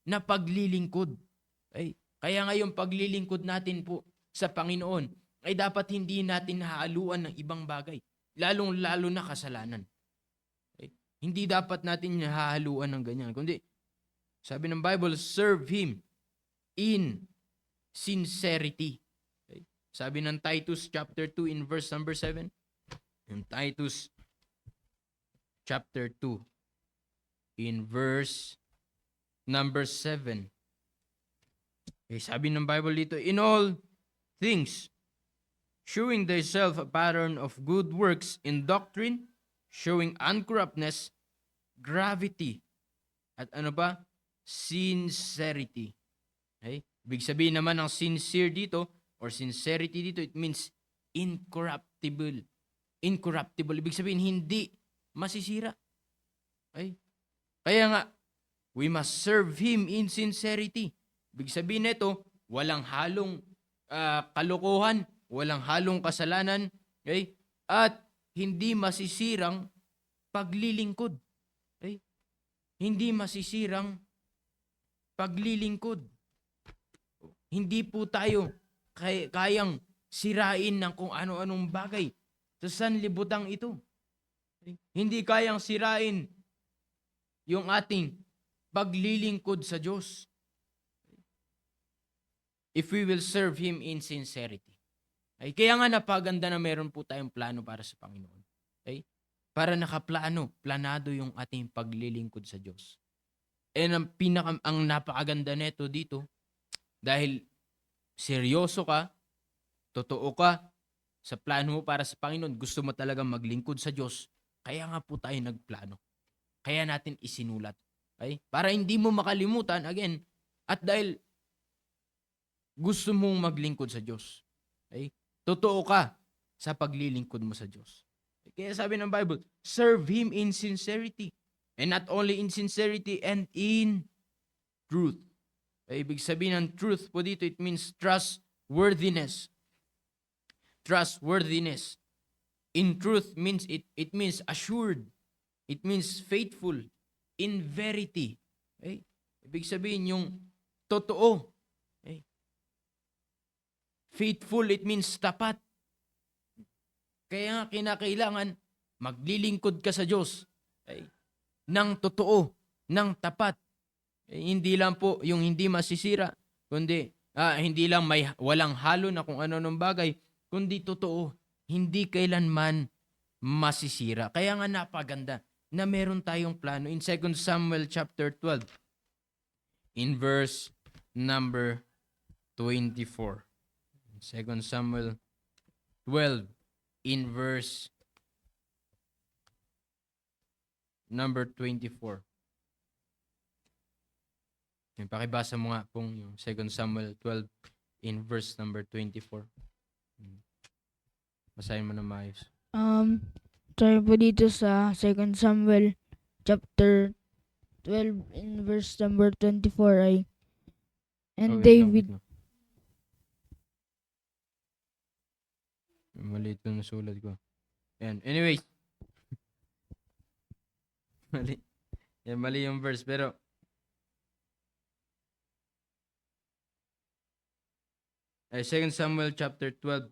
na paglilingkod. Okay? Kaya ngayon paglilingkod natin po sa Panginoon ay dapat hindi natin hahaluan ng ibang bagay. Lalong-lalo na kasalanan. Okay? Hindi dapat natin hahaluan ng ganyan. Kundi, sabi ng Bible, serve Him in sincerity. Okay? Sabi ng Titus chapter 2 in verse number 7. In Titus chapter 2 in verse number 7. Okay, sabi ng Bible dito, in all things, showing thyself a pattern of good works in doctrine, showing uncorruptness, gravity, at ano ba? Sincerity. Okay? Ibig sabihin naman ng sincere dito, or sincerity dito, it means incorruptible. Incorruptible. Ibig sabihin, hindi masisira. Okay? Kaya nga, we must serve Him in sincerity. Ibig sabihin nito, walang halong kalokohan, walang halong kasalanan, okay? At hindi masisirang paglilingkod. Okay? Hindi masisirang paglilingkod. Hindi po tayo kayang sirain ng kung ano-anong bagay sa sanlibutang ito. Okay? Hindi kayang sirain yung ating paglilingkod sa Diyos. If we will serve Him in sincerity. Okay? Kaya nga napaganda na meron po tayong plano para sa Panginoon. Okay? Para planado yung ating paglilingkod sa Diyos. And ang napakaganda neto dito, dahil seryoso ka, totoo ka sa plano mo para sa Panginoon, gusto mo talagang maglingkod sa Diyos, kaya nga po tayo nagplano. Kaya natin isinulat. Okay? Para hindi mo makalimutan, again, at dahil gusto mong maglingkod sa Diyos. Okay? Totoo ka sa paglilingkod mo sa Diyos. Kaya sabi ng Bible, serve Him in sincerity. And not only in sincerity and in truth. Ibig sabihin ng truth po dito, it means trustworthiness. Trustworthiness. In truth means it means assured. It means faithful. In verity. Okay? Ibig sabihin yung totoo. Okay? Faithful, it means tapat. Kaya nga kinakailangan maglilingkod ka sa Diyos. Okay? Ng totoo, ng tapat. Hindi lang po yung hindi masisira, kundi hindi lang walang halo na kung ano nung bagay, kundi totoo, hindi kailanman masisira. Kaya nga napaganda na meron tayong plano in 2 Samuel chapter 12 in verse number 24. 2 Samuel 12 in verse number 24. Pakibasa mo nga pong yung 2 Samuel 12 in verse number 24. Basahin mo na maayos. Tayo po dito sa 2 Samuel chapter 12 in verse number 24 ay, Oh, and wait lang, David, wait lang. Mali ito na sulat ko. Yan. Anyways. Mali. Yan, mali yung verse. Pero, ay 2 Samuel chapter 12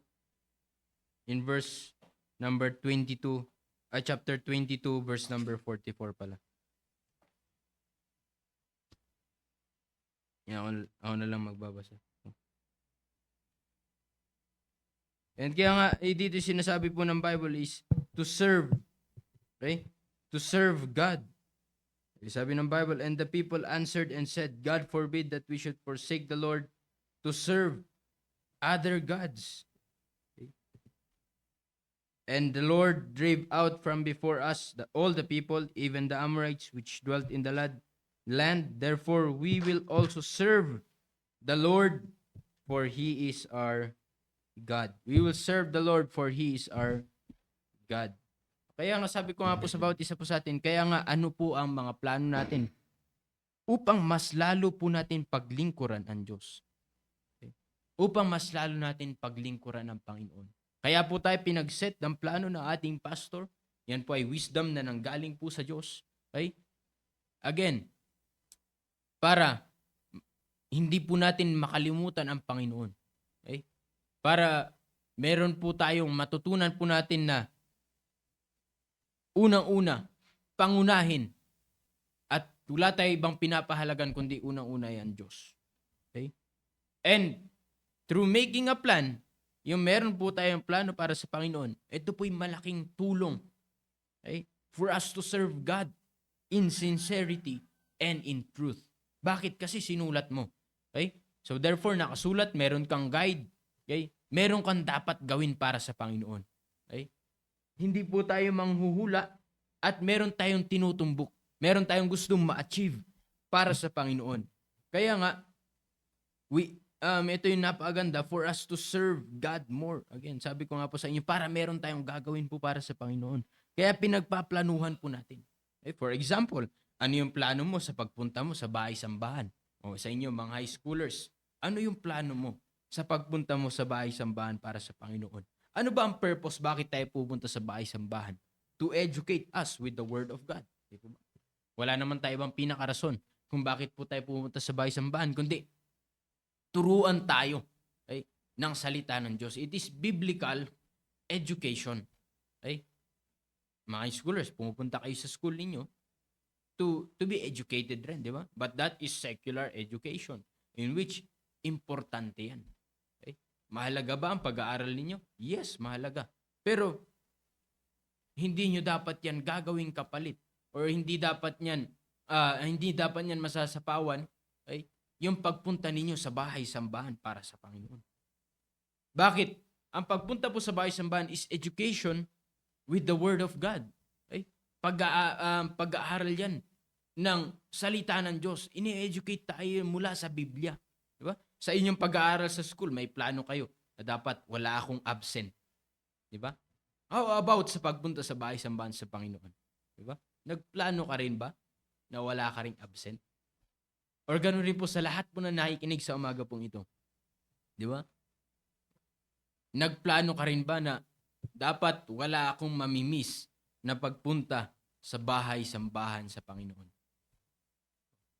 in verse number 22, chapter 22 verse number 44 pala. Yan, ako na lang magbabasa. And kaya nga, dito sinasabi po ng Bible is to serve. Okay? To serve God. Sabi ng Bible, and the people answered and said, God forbid that we should forsake the Lord to serve other gods. Okay? And the Lord drave out from before us all the people, even the Amorites, which dwelt in the land. Therefore, we will also serve the Lord, for He is our God. We will serve the Lord, for He is our God. Kaya nga sabi ko nga po sa bawat isa po sa atin, kaya nga ano po ang mga plano natin upang mas lalo po natin paglingkuran ang Diyos. Okay? Upang mas lalo natin paglingkuran ang Panginoon. Kaya po tayo pinag-set ng plano ng ating pastor. Yan po ay wisdom na nanggaling po sa Diyos. Okay? Again, para hindi po natin makalimutan ang Panginoon. Okay? Para meron po tayong matutunan po natin na unang-una, pangunahin at wala tayo ibang pinapahalagan kundi unang-una yan Diyos. Okay? And through making a plan, yung meron po tayong plano para sa Panginoon, ito po'y malaking tulong, okay, for us to serve God in sincerity and in truth. Bakit? Kasi sinulat mo. Okay? So therefore, nakasulat, meron kang guide, okay? Meron kang dapat gawin para sa Panginoon. Okay? Hindi po tayo manghuhula at meron tayong tinutumbok. Meron tayong gustong ma-achieve para sa Panginoon. Kaya nga, ito yung napakaganda for us to serve God more. Again, sabi ko nga po sa inyo, para meron tayong gagawin po para sa Panginoon. Kaya pinagpaplanuhan po natin. Okay? For example, ano yung plano mo sa pagpunta mo sa bahay-sambahan? O sa inyo, mga high schoolers, ano yung plano mo sa pagpunta mo sa bahay-sambahan para sa Panginoon? Ano ba ang purpose? Bakit tayo pupunta sa bahay-sambahan? To educate us with the Word of God. Wala naman tayo ibang pinakarason kung bakit po tayo pumunta sa bahay-sambahan, kundi turuan tayo, okay, ng salita ng Diyos. It is biblical education. Okay? Mga high schoolers, pumupunta kayo sa school ninyo to be educated rin, di ba? But that is secular education in which importante yan. Mahalaga ba ang pag-aaral ninyo? Yes, mahalaga. Pero, hindi nyo dapat yan gagawing kapalit or hindi dapat yan masasapawan, okay, yung pagpunta ninyo sa bahay-sambahan para sa Panginoon. Bakit? Ang pagpunta po sa bahay-sambahan is education with the Word of God. Okay? Pag-aaral yan ng salita ng Diyos. Ini-educate tayo mula sa Biblia. Diba? Sa inyong pag-aaral sa school, may plano kayo na dapat wala akong absent. Diba? How about sa pagpunta sa bahay-sambahan sa Panginoon? Diba? Nagplano ka rin ba na wala ka ring absent? Or ganoon rin po sa lahat po na nakikinig sa umaga pong ito. Diba? Nagplano ka rin ba na dapat wala akong mamimiss na pagpunta sa bahay-sambahan sa Panginoon?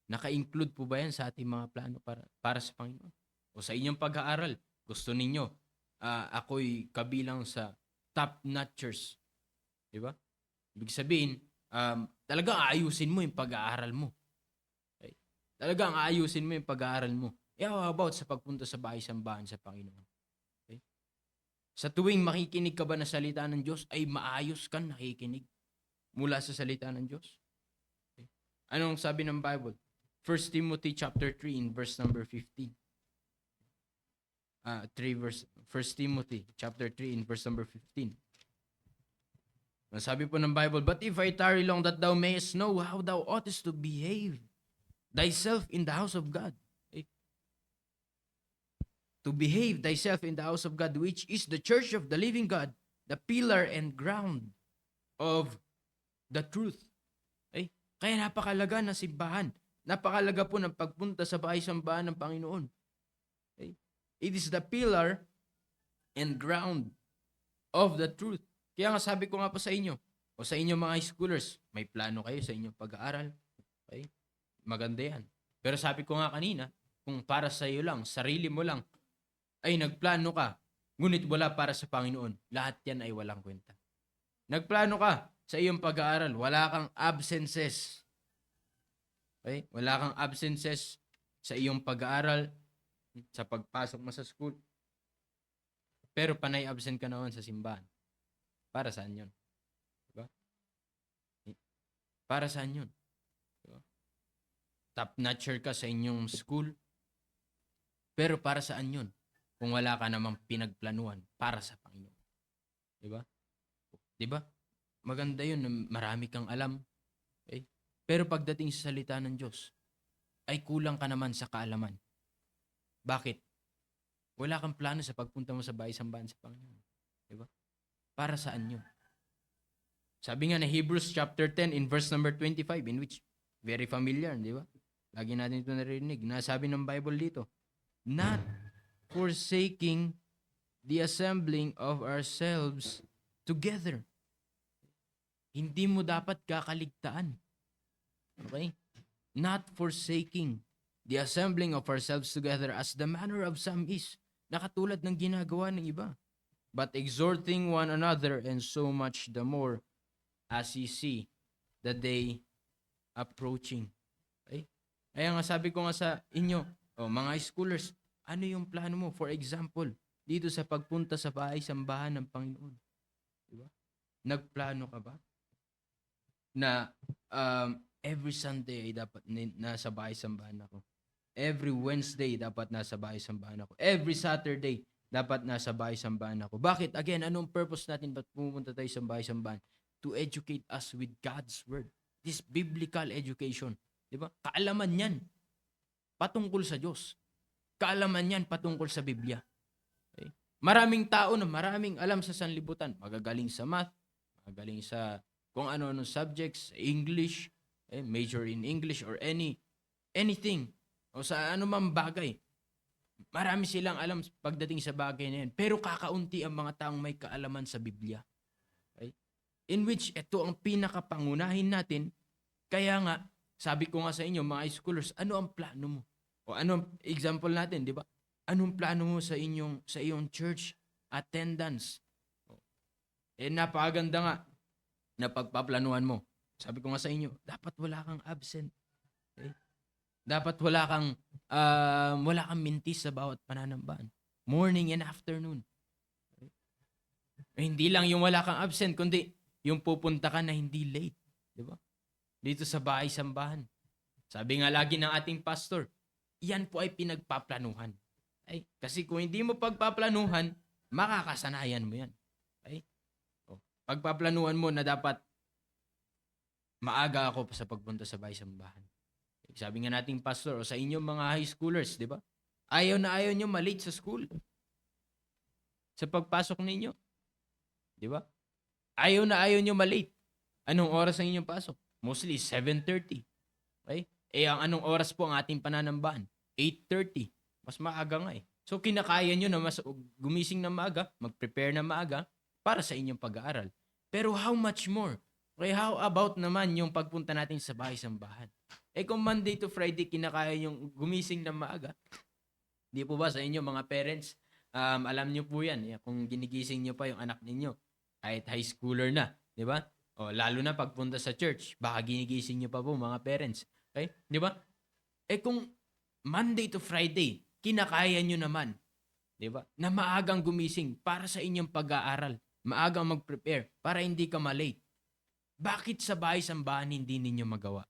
Naka-include po ba yan sa ating mga plano para sa Panginoon? O sa inyong pag-aaral, gusto ninyo, ako'y kabilang sa top-notchers. Diba? Ibig sabihin, talagang aayusin mo yung pag-aaral mo. Okay? Talagang aayusin mo yung pag-aaral mo. How about sa pagpunta sa bahay-sambahan sa Panginoon? Okay? Sa tuwing makikinig ka ba na salita ng Diyos, ay maayos kang nakikinig mula sa salita ng Diyos? Okay? Anong sabi ng Bible? 1 Timothy chapter 3 in verse number 15. 1 Timothy chapter 3 in verse number 15. Sabi po ng Bible, but if I tarry long that thou mayest know how thou oughtest to behave thyself in the house of God. Okay? To behave thyself in the house of God, which is the church of the living God, the pillar and ground of the truth. Okay? Kaya napakalaga ng simbahan. Napakalaga po ng pagpunta sa bahay-sambahan ng Panginoon. Okay? It is the pillar and ground of the truth. Kaya nga sabi ko nga po sa inyo, o sa inyo mga high schoolers, may plano kayo sa inyong pag-aaral. Okay? Maganda yan. Pero sabi ko nga kanina, kung para sa iyo lang, sarili mo lang, ay nagplano ka, ngunit wala para sa Panginoon, lahat yan ay walang kwenta. Nagplano ka sa iyong pag-aaral, wala kang absences. Okay? Wala kang absences sa iyong pag-aaral, sa pagpasok mo sa school. Pero panay absent ka naman sa simbahan. Para saan yun? Diba? Para saan yun? Diba? Top-notcher ka sa inyong school. Pero para saan yun? Kung wala ka namang pinagplanuhan para sa Panginoon. Diba? Diba? Maganda yun na marami kang alam. Okay? Pero pagdating sa salita ng Diyos, ay kulang ka naman sa kaalaman. Bakit? Wala kang plano sa pagpunta mo sa bahay-sambahan sa Panginoon. Diba? Para saan yun? Sabi nga na Hebrews chapter 10 in verse number 25, in which very familiar, di ba? Lagi natin ito narinig. Nasabi ng Bible dito, not forsaking the assembling of ourselves together. Hindi mo dapat kakaligtaan. Okay? Not forsaking the assembling of ourselves together as the manner of some is. Nakatulad ng ginagawa ng iba. But exhorting one another, and so much the more as ye see the day approaching. Okay? Kaya nga sabi ko nga sa inyo, mga high schoolers, ano yung plano mo? For example, dito sa pagpunta sa bahay-sambahan ng Panginoon. Diba? Nagplano ka ba? Na every Sunday ay dapat nasa bahay-sambahan ako. Every Wednesday dapat nasa bahay-sambahan ako. Every Saturday dapat nasa bahay-sambahan ako. Bakit? Again, anong purpose natin ba't pumunta tayo sa bahay-sambahan? To educate us with God's Word. This biblical education. Diba? Kaalaman yan patungkol sa Diyos. Kaalaman yan patungkol sa Biblia. Okay? Maraming tao na maraming alam sa sanlibutan. Magagaling sa math, magagaling sa kung ano-ano subjects, English, major in English or anything. O sa anumang bagay. Marami silang alam pagdating sa bagay na yan. Pero kakaunti ang mga taong may kaalaman sa Biblia. Okay? In which, ito ang pinakapangunahin natin. Kaya nga, sabi ko nga sa inyo, mga high schoolers, ano ang plano mo? O anong example natin, di ba? Anong plano mo sa iyong church attendance? Napakaganda nga na pagpaplanuhan mo. Sabi ko nga sa inyo, dapat wala kang absent. Okay? Dapat wala kang mintis sa bawat pananambahan. Morning and afternoon. Okay? Hindi lang yung wala kang absent, kundi yung pupunta ka na hindi late. Di ba? Dito sa bahay-sambahan. Sabi nga lagi ng ating pastor, yan po ay pinagpaplanuhan. Ay, kasi kung hindi mo pagpaplanuhan, makakasanayan mo yan. Okay? Pagpaplanuhan mo na dapat maaga ako sa pagpunta sa bahay-sambahan. Sabi nga nating pastor, o sa inyong mga high schoolers, di ba? Ayaw na ayaw nyo malate sa school. Sa pagpasok ninyo. Di ba? Ayaw na ayaw nyo malate. Anong oras ang inyong pasok? Mostly 7:30. Okay? Ang anong oras po ang ating pananambahan? 8:30. Mas maaga nga eh. So kinakaya nyo na mas gumising na maaga, mag-prepare na maaga para sa inyong pag-aaral. Pero how much more? Okay, how about naman yung pagpunta natin sa bahay-sambahan? Kung Monday to Friday kinakaya yung gumising na maaga, di po ba sa inyo mga parents, alam nyo po yan, kung ginigising nyo pa yung anak ninyo, kahit high schooler na, di ba? O lalo na pagpunta sa church, baka ginigising nyo pa po mga parents. Okay? Di ba? Kung Monday to Friday, kinakaya nyo naman, di ba? Na maagang gumising para sa inyong pag-aaral, maagang mag-prepare para hindi ka malate. Bakit sa bahay-sambahan hindi ninyo magawa?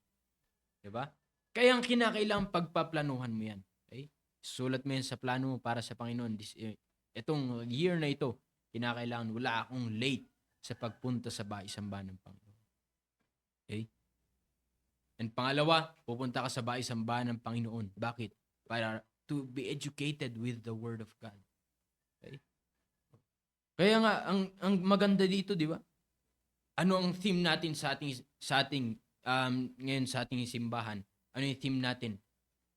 Diba? Kaya ang kinakailangang pagpaplanuhan mo yan. Okay? Sulat mo yan sa plano mo para sa Panginoon. Itong year na ito, kinakailangan wala akong late sa pagpunta sa bahay-sambahan ng Panginoon. Okay? And pangalawa, pupunta ka sa bahay-sambahan ng Panginoon. Bakit? Para to be educated with the Word of God. Okay? Kaya nga, ang maganda dito, di ba? Ano ang theme natin sa ating ngayon sa ating simbahan, ano yung theme natin?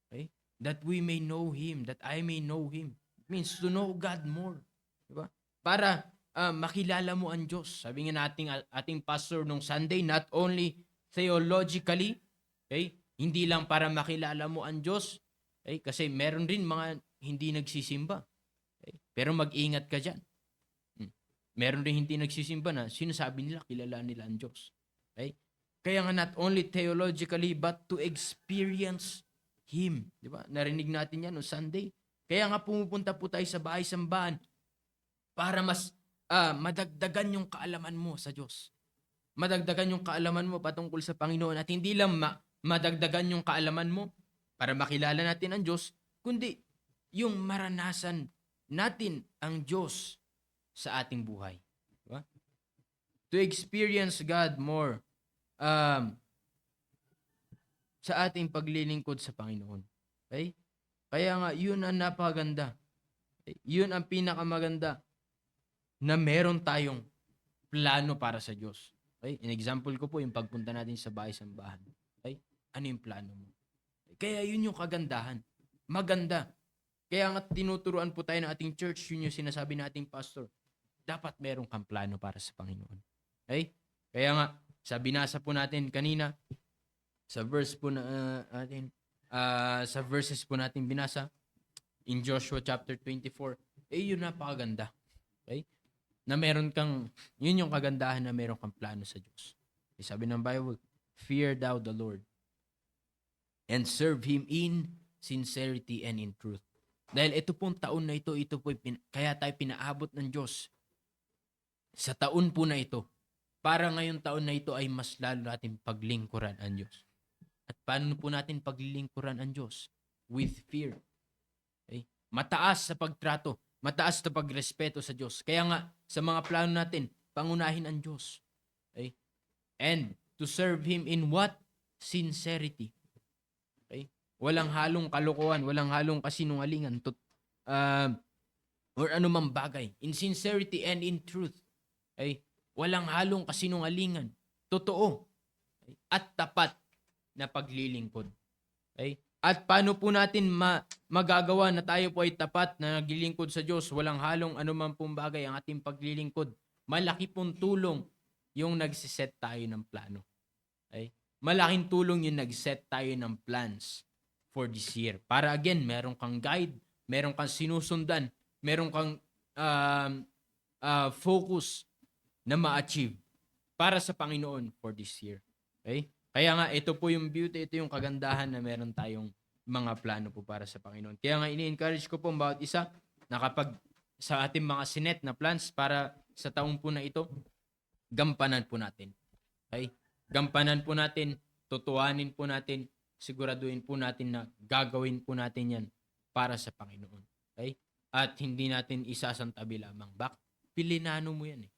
Okay? That we may know Him, that I may know Him. It means to know God more. Diba? Para makilala mo ang Diyos. Sabi nga nating ating pastor nung Sunday, not only theologically, okay? Hindi lang para makilala mo ang Diyos, okay? Kasi meron rin mga hindi nagsisimba. Okay? Pero mag-ingat ka dyan. Meron rin hindi nagsisimba na sinasabi nila, kilala nila ang Diyos. Okay? Kaya nga not only theologically, but to experience Him. Di ba? Narinig natin yan no Sunday. Kaya nga pumupunta po tayo sa bahay-sambahan para mas madagdagan yung kaalaman mo sa Diyos. Madagdagan yung kaalaman mo patungkol sa Panginoon at hindi lang madagdagan yung kaalaman mo para makilala natin ang Diyos, kundi yung maranasan natin ang Diyos sa ating buhay. Diba? To experience God more sa ating paglilingkod sa Panginoon. Okay? Kaya nga, yun ang napakaganda. Okay? Yun ang pinakamaganda na meron tayong plano para sa Diyos. Okay? An example ko po, yung pagpunta natin sa bahay-sambahan. Okay? Ano yung plano mo? Kaya yun yung kagandahan. Maganda. Kaya nga tinuturuan po tayo ng ating church, yun yung sinasabi nating pastor. Dapat meron kang plano para sa Panginoon. Okay? Kaya nga, sa binasa po natin kanina, sa verse po na sa verses po natin binasa, in Joshua chapter 24, yun napakaganda. Okay? Na meron kang, yun yung kagandahan na meron kang plano sa Diyos. Sabi ng Bible, fear thou the Lord and serve Him in sincerity and in truth. Dahil ito pong taon na ito po kaya tayo pinaabot ng Diyos sa taon po na ito. Para ngayong taon na ito ay mas lalo natin paglingkuran ang Diyos. At paano po natin paglilingkuran ang Diyos? With fear. Okay? Mataas sa pagtrato, mataas sa pagrespeto sa Diyos. Kaya nga, sa mga plano natin, pangunahin ang Diyos. Okay? And to serve Him in what? Sincerity. Okay? Walang halong kalokohan, walang halong kasinungalingan, or anumang bagay. In sincerity and in truth. Okay? Walang halong kasinungalingan. Totoo. Okay? At tapat na paglilingkod. Okay? At paano po natin magagawa na tayo po ay tapat na naglilingkod sa Diyos, walang halong anuman pong bagay ang ating paglilingkod? Malaki pong tulong yung nagsiset tayo ng plano. Okay? Malaking tulong yung nagset tayo ng plans for this year. Para again, meron kang guide, meron kang sinusundan, meron kang focus na ma-achieve para sa Panginoon for this year. Okay? Kaya nga, ito po yung beauty, ito yung kagandahan na meron tayong mga plano po para sa Panginoon. Kaya nga, ini-encourage ko po ang bawat isa na kapag sa ating mga sinet na plans para sa taong po na ito, gampanan po natin. Okay? Gampanan po natin, tutuanin po natin, siguraduhin po natin na gagawin po natin yan para sa Panginoon. Okay? At hindi natin isasantabi lamang. Pilinano mo yan eh.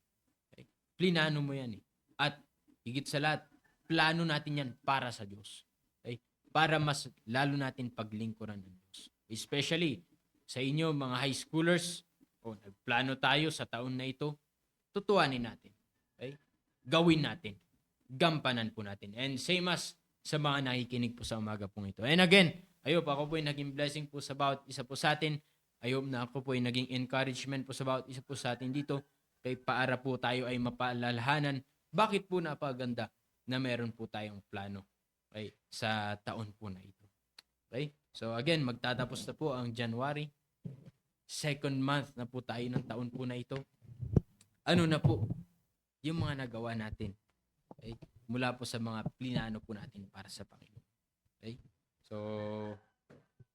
Okay? Plinano mo yan eh. At higit sa lahat, plano natin yan para sa Diyos. Okay? Para mas lalo natin paglingkuran ng Diyos. Especially sa inyo mga high schoolers, nagplano tayo sa taon na ito, tutuanin natin. Okay? Gawin natin. Gampanan po natin. And same as sa mga nakikinig po sa umaga pong ito. And again, I hope ako po ay naging blessing po sa bawat isa po sa atin. I hope na ako po ay naging encouragement po sa bawat isa po sa atin dito. Kaya para po tayo ay mapaalalahanan bakit po napaganda na meron po tayong plano, okay, sa taon po na ito. Okay? So again, magtatapos na po ang January. Second month na po tayo ng taon po na ito. Ano na po yung mga nagawa natin? Okay? Mula po sa mga plinano po natin para sa Panginoon. Okay? So,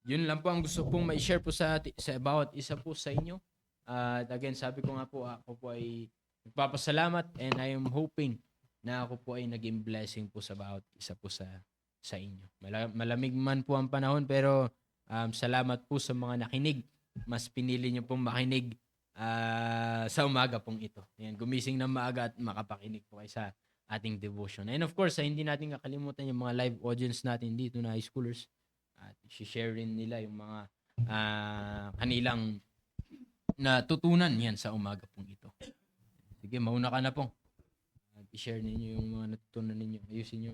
yun lang po ang gusto pong ma-share po sa bawat isa po sa inyo. At again, sabi ko nga po, ako po ay nagpapasalamat and I am hoping na ako po ay naging blessing po sa bawat isa po sa inyo. Malamig man po ang panahon pero salamat po sa mga nakinig. Mas pinili niyo pong makinig sa umaga pong ito. Ayan, gumising na maaga at makapakinig po kayo sa ating devotion. And of course, hindi natin kakalimutan yung mga live audience natin dito na high schoolers. At i-share rin nila yung mga kanilang natutunan yan sa umaga pong ito. Sige, mauna ka na pong. i-share ninyo yung mga natutunan ninyo. Ayusin nyo.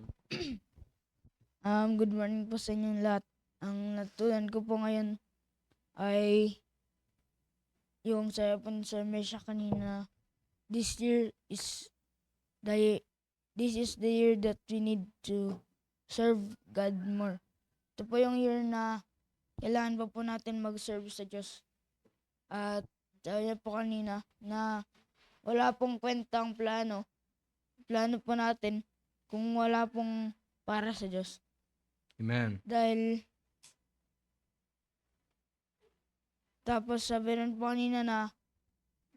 Good morning po sa inyong lahat. Ang natutunan ko po ngayon ay yung sabi po ni Sir Mesha kanina, this year is this is the year that we need to serve God more. Ito po yung year na kailangan pa po natin mag-serve sa Diyos. At sabi niya po kanina na wala pong kwentang plano. Plano po natin kung wala pong para sa Diyos. Amen. Dahil tapos sabi rin po kanina na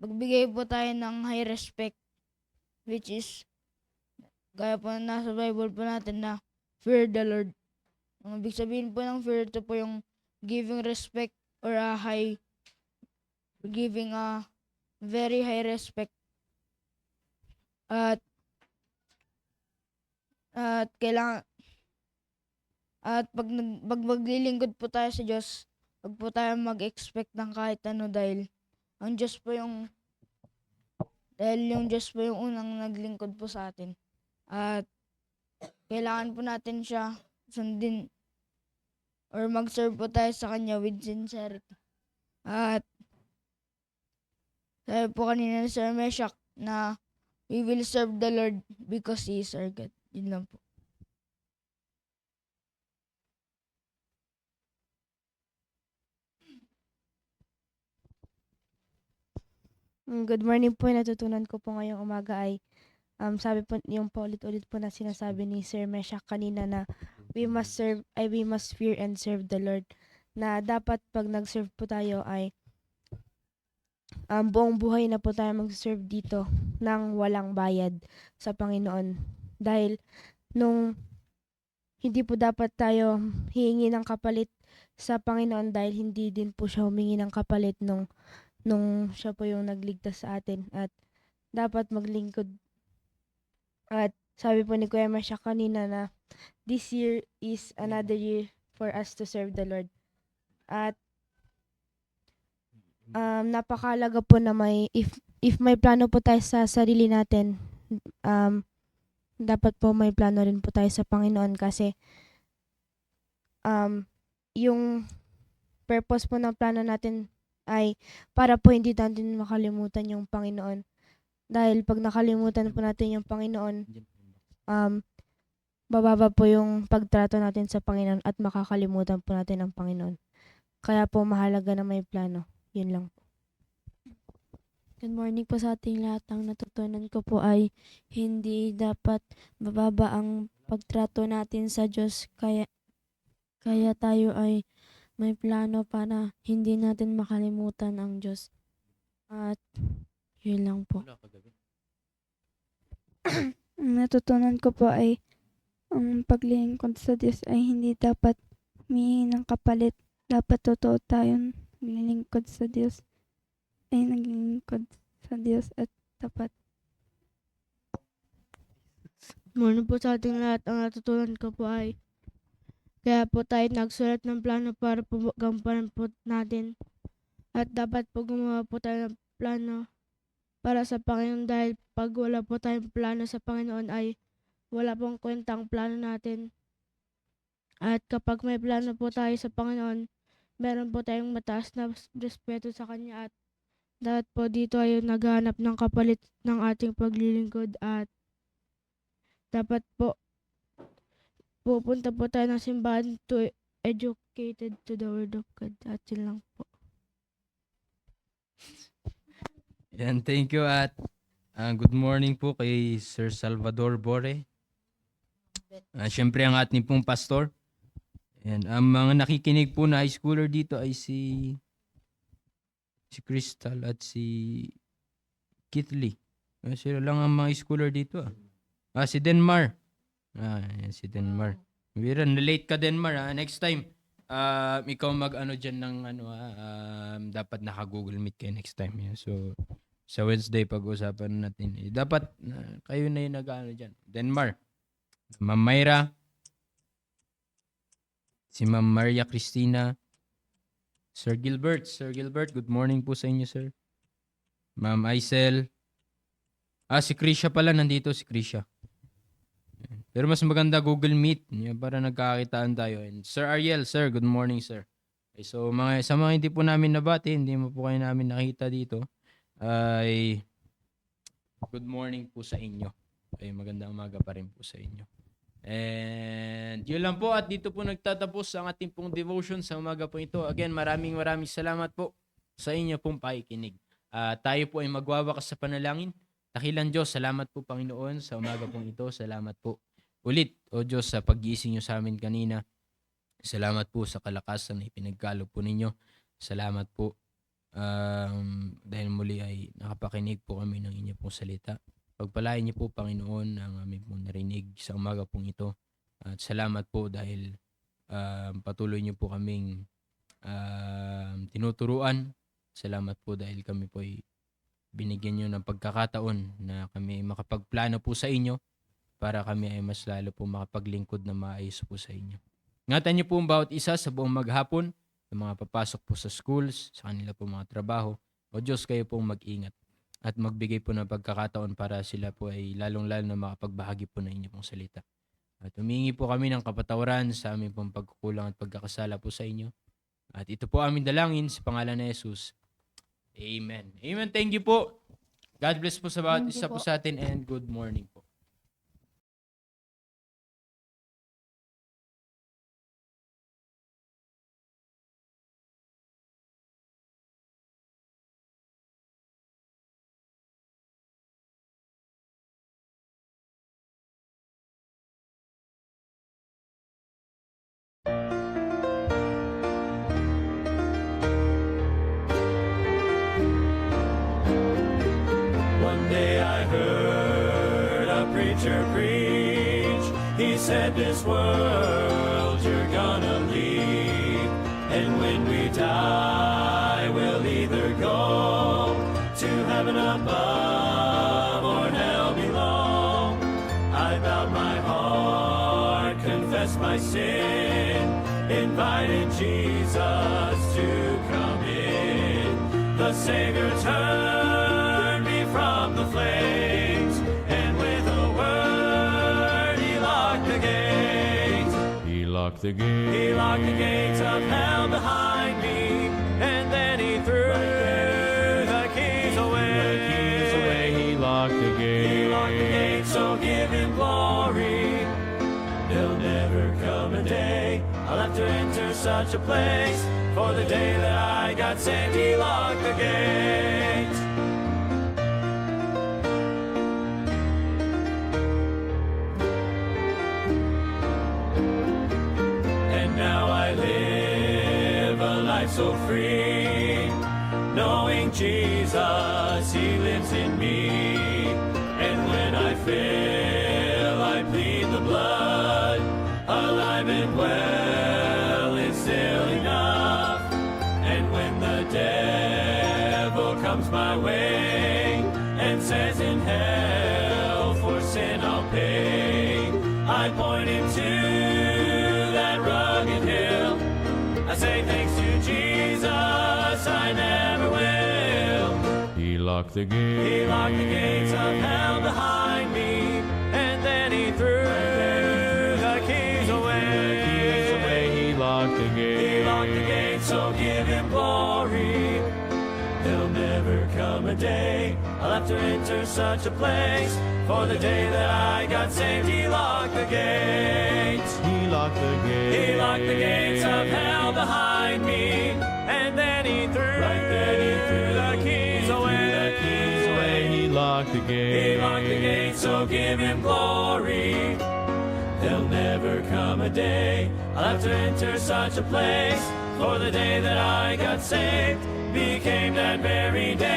magbigay po tayo ng high respect, which is gaya po na nasa Bible po natin na fear the Lord. Ang ibig sabihin po ng fear, ito po yung giving respect or giving a very high respect. At kailangan pag maglilingkod po tayo sa Diyos, wag po tayo mag-expect ng kahit ano dahil yung Diyos po yung unang naglingkod po sa atin. At kailangan po natin siya sundin or mag-serve po tayo sa Kanya with sincerity. At sabi po kanina ni Sir Meshach na we will serve the Lord because He is our God. Yun lang po. Good morning po. Natutunan ko po ngayong umaga ay sabi po yung paulit-ulit po na sinasabi ni Sir Mesha kanina na we must fear and serve the Lord. Na dapat pag nag-serve po tayo ay buong buhay na po tayo mag-serve dito ng walang bayad sa Panginoon. Dahil nung hindi po dapat tayo hihingi ng kapalit sa Panginoon dahil hindi din po siya humingi ng kapalit nung siya po yung nagligtas sa atin at dapat maglingkod. At sabi po ni Kuya Masha kanina na this year is another year for us to serve the Lord. At napakalaga po na if may plano po tayo sa sarili natin, dapat po may plano rin po tayo sa Panginoon kasi yung purpose po ng plano natin ay para po hindi natin makalimutan yung Panginoon. Dahil pag nakalimutan po natin yung Panginoon, bababa po yung pagtrato natin sa Panginoon at makakalimutan po natin ang Panginoon. Kaya po mahalaga na may plano. Yun lang po. Good morning po sa ating lahat. Ang natutunan ko po ay hindi dapat bababa ang pagtrato natin sa Diyos. Kaya tayo ay may plano para hindi natin makalimutan ang Diyos. At yun lang po. Ang natutunan ko po ay ang paglilingkod sa Diyos ay hindi dapat humingi ng kapalit. Dapat totoo tayong naglilingkod sa Diyos at tapat. Morning po sa ating lahat. Ang natutunan ko po ay kaya po tayo nagsulat ng plano para po gampanan po natin. At dapat po gumawa po tayo ng plano para sa Panginoon dahil pag wala po tayong plano sa Panginoon ay wala pong kwentang plano natin. At kapag may plano po tayo sa Panginoon, meron po tayong mataas na respeto sa Kanya at dapat po dito ay naghahanap ng kapalit ng ating paglilingkod at dapat po pupunta po tayo ng simbahan to educated to the Word of God. At yun lang po. Yan, thank you at good morning po kay Sir Salvador Bore. Siyempre ang ating pong pastor. And ang mga nakikinig po na high schooler dito ay si Crystal at si Kitli. Sila lang ang mga schooler dito. Si Denmar. Yan, si Denmar. Wira, na-late ka Denmar. Next time, ikaw mag-ano dyan ng dapat naka-Google Meet kayo next time. Yeah. So, sa Wednesday pag-usapan natin. Dapat kayo na yung nag-ano dyan. Denmar. Ma'am Mayra. Si Ma'am Maria Cristina. Sir Gilbert, good morning po sa inyo, sir. Ma'am Aisel. Si Krisha pala, nandito si Krisha. Pero mas maganda Google Meet, para nagkakakitaan tayo. And Sir Ariel, sir, good morning, sir. Okay, so sa mga hindi po namin nabati, hindi mo po kayo namin nakita dito, ay good morning po sa inyo. Okay, magandang umaga pa rin po sa inyo. And yun lang po, at dito po nagtatapos ang ating pong devotion sa umaga po ito. Again, maraming salamat po sa inyo pong pakikinig. Tayo po ay magwawakas sa panalangin. Dakilang Diyos, salamat po Panginoon sa umaga pong ito. Salamat po ulit, O Diyos, sa pag-iising nyo sa amin kanina. Salamat po sa kalakasan na ipinagkaloob po ninyo. Salamat po dahil muli ay nakapakinig po kami ng inyo pong salita. Pagpalain niyo po, Panginoon, ang aming pong narinig sa umaga pong ito. At salamat po dahil patuloy niyo po kaming tinuturuan. Salamat po dahil kami po ay binigyan niyo ng pagkakataon na kami makapagplano po sa inyo para kami ay mas lalo po makapaglingkod na maayos po sa inyo. Ingatan niyo po ang bawat isa sa buong maghapon, sa mga papasok po sa schools, sa kanila po mga trabaho. O Diyos, kayo pong mag-ingat at magbigay po ng pagkakataon para sila po ay lalong-lalo na makapagbahagi po ng inyong pong salita. At humingi po kami ng kapatawaran sa aming pong pagkukulang at pagkakasala po sa inyo. At ito po aming dalangin sa pangalan ni Jesus. Amen. Amen. Thank you po. God bless po sa bawat Thank you isa po po. sa atin and good morning po. One day I heard a preacher preach. He said, this world you're gonna leave, and when we die, we'll either go to heaven above or hell below. I bowed my heart, confessed my sin, invited Jesus to come in. The Savior turned me from the flames, and with a word he locked the gates. He locked the gate. He locked the gates of hell behind me, and then he threw the keys away. He locked the gate. He locked the gates, so give him glory. There'll never come a day I'll have to enter such a place. For the day that I got saved, he locked the gates. And now I live a life so free, knowing Jesus, he lives in me. And when I fail, I plead the blood, alive and well, it's still enough. And when the devil comes my way and says in hell for sin I'll pay, I point him to that rugged hill. I say thanks to Jesus, I never will. He locked the gate. He locked the gates of hell behind me, and then he threw the keys away. He locked the gate. He locked the gates, so give him glory. There'll never come a day I'll have to enter such a place. For the day that I got saved, he locked the gates. He locked the gate. He locked the gates of hell behind me, and then he threw the keys away. He locked the gate. He locked the gates, so give him glory. There'll never come a day I'll have to enter such a place. For the day that I got saved became that very day.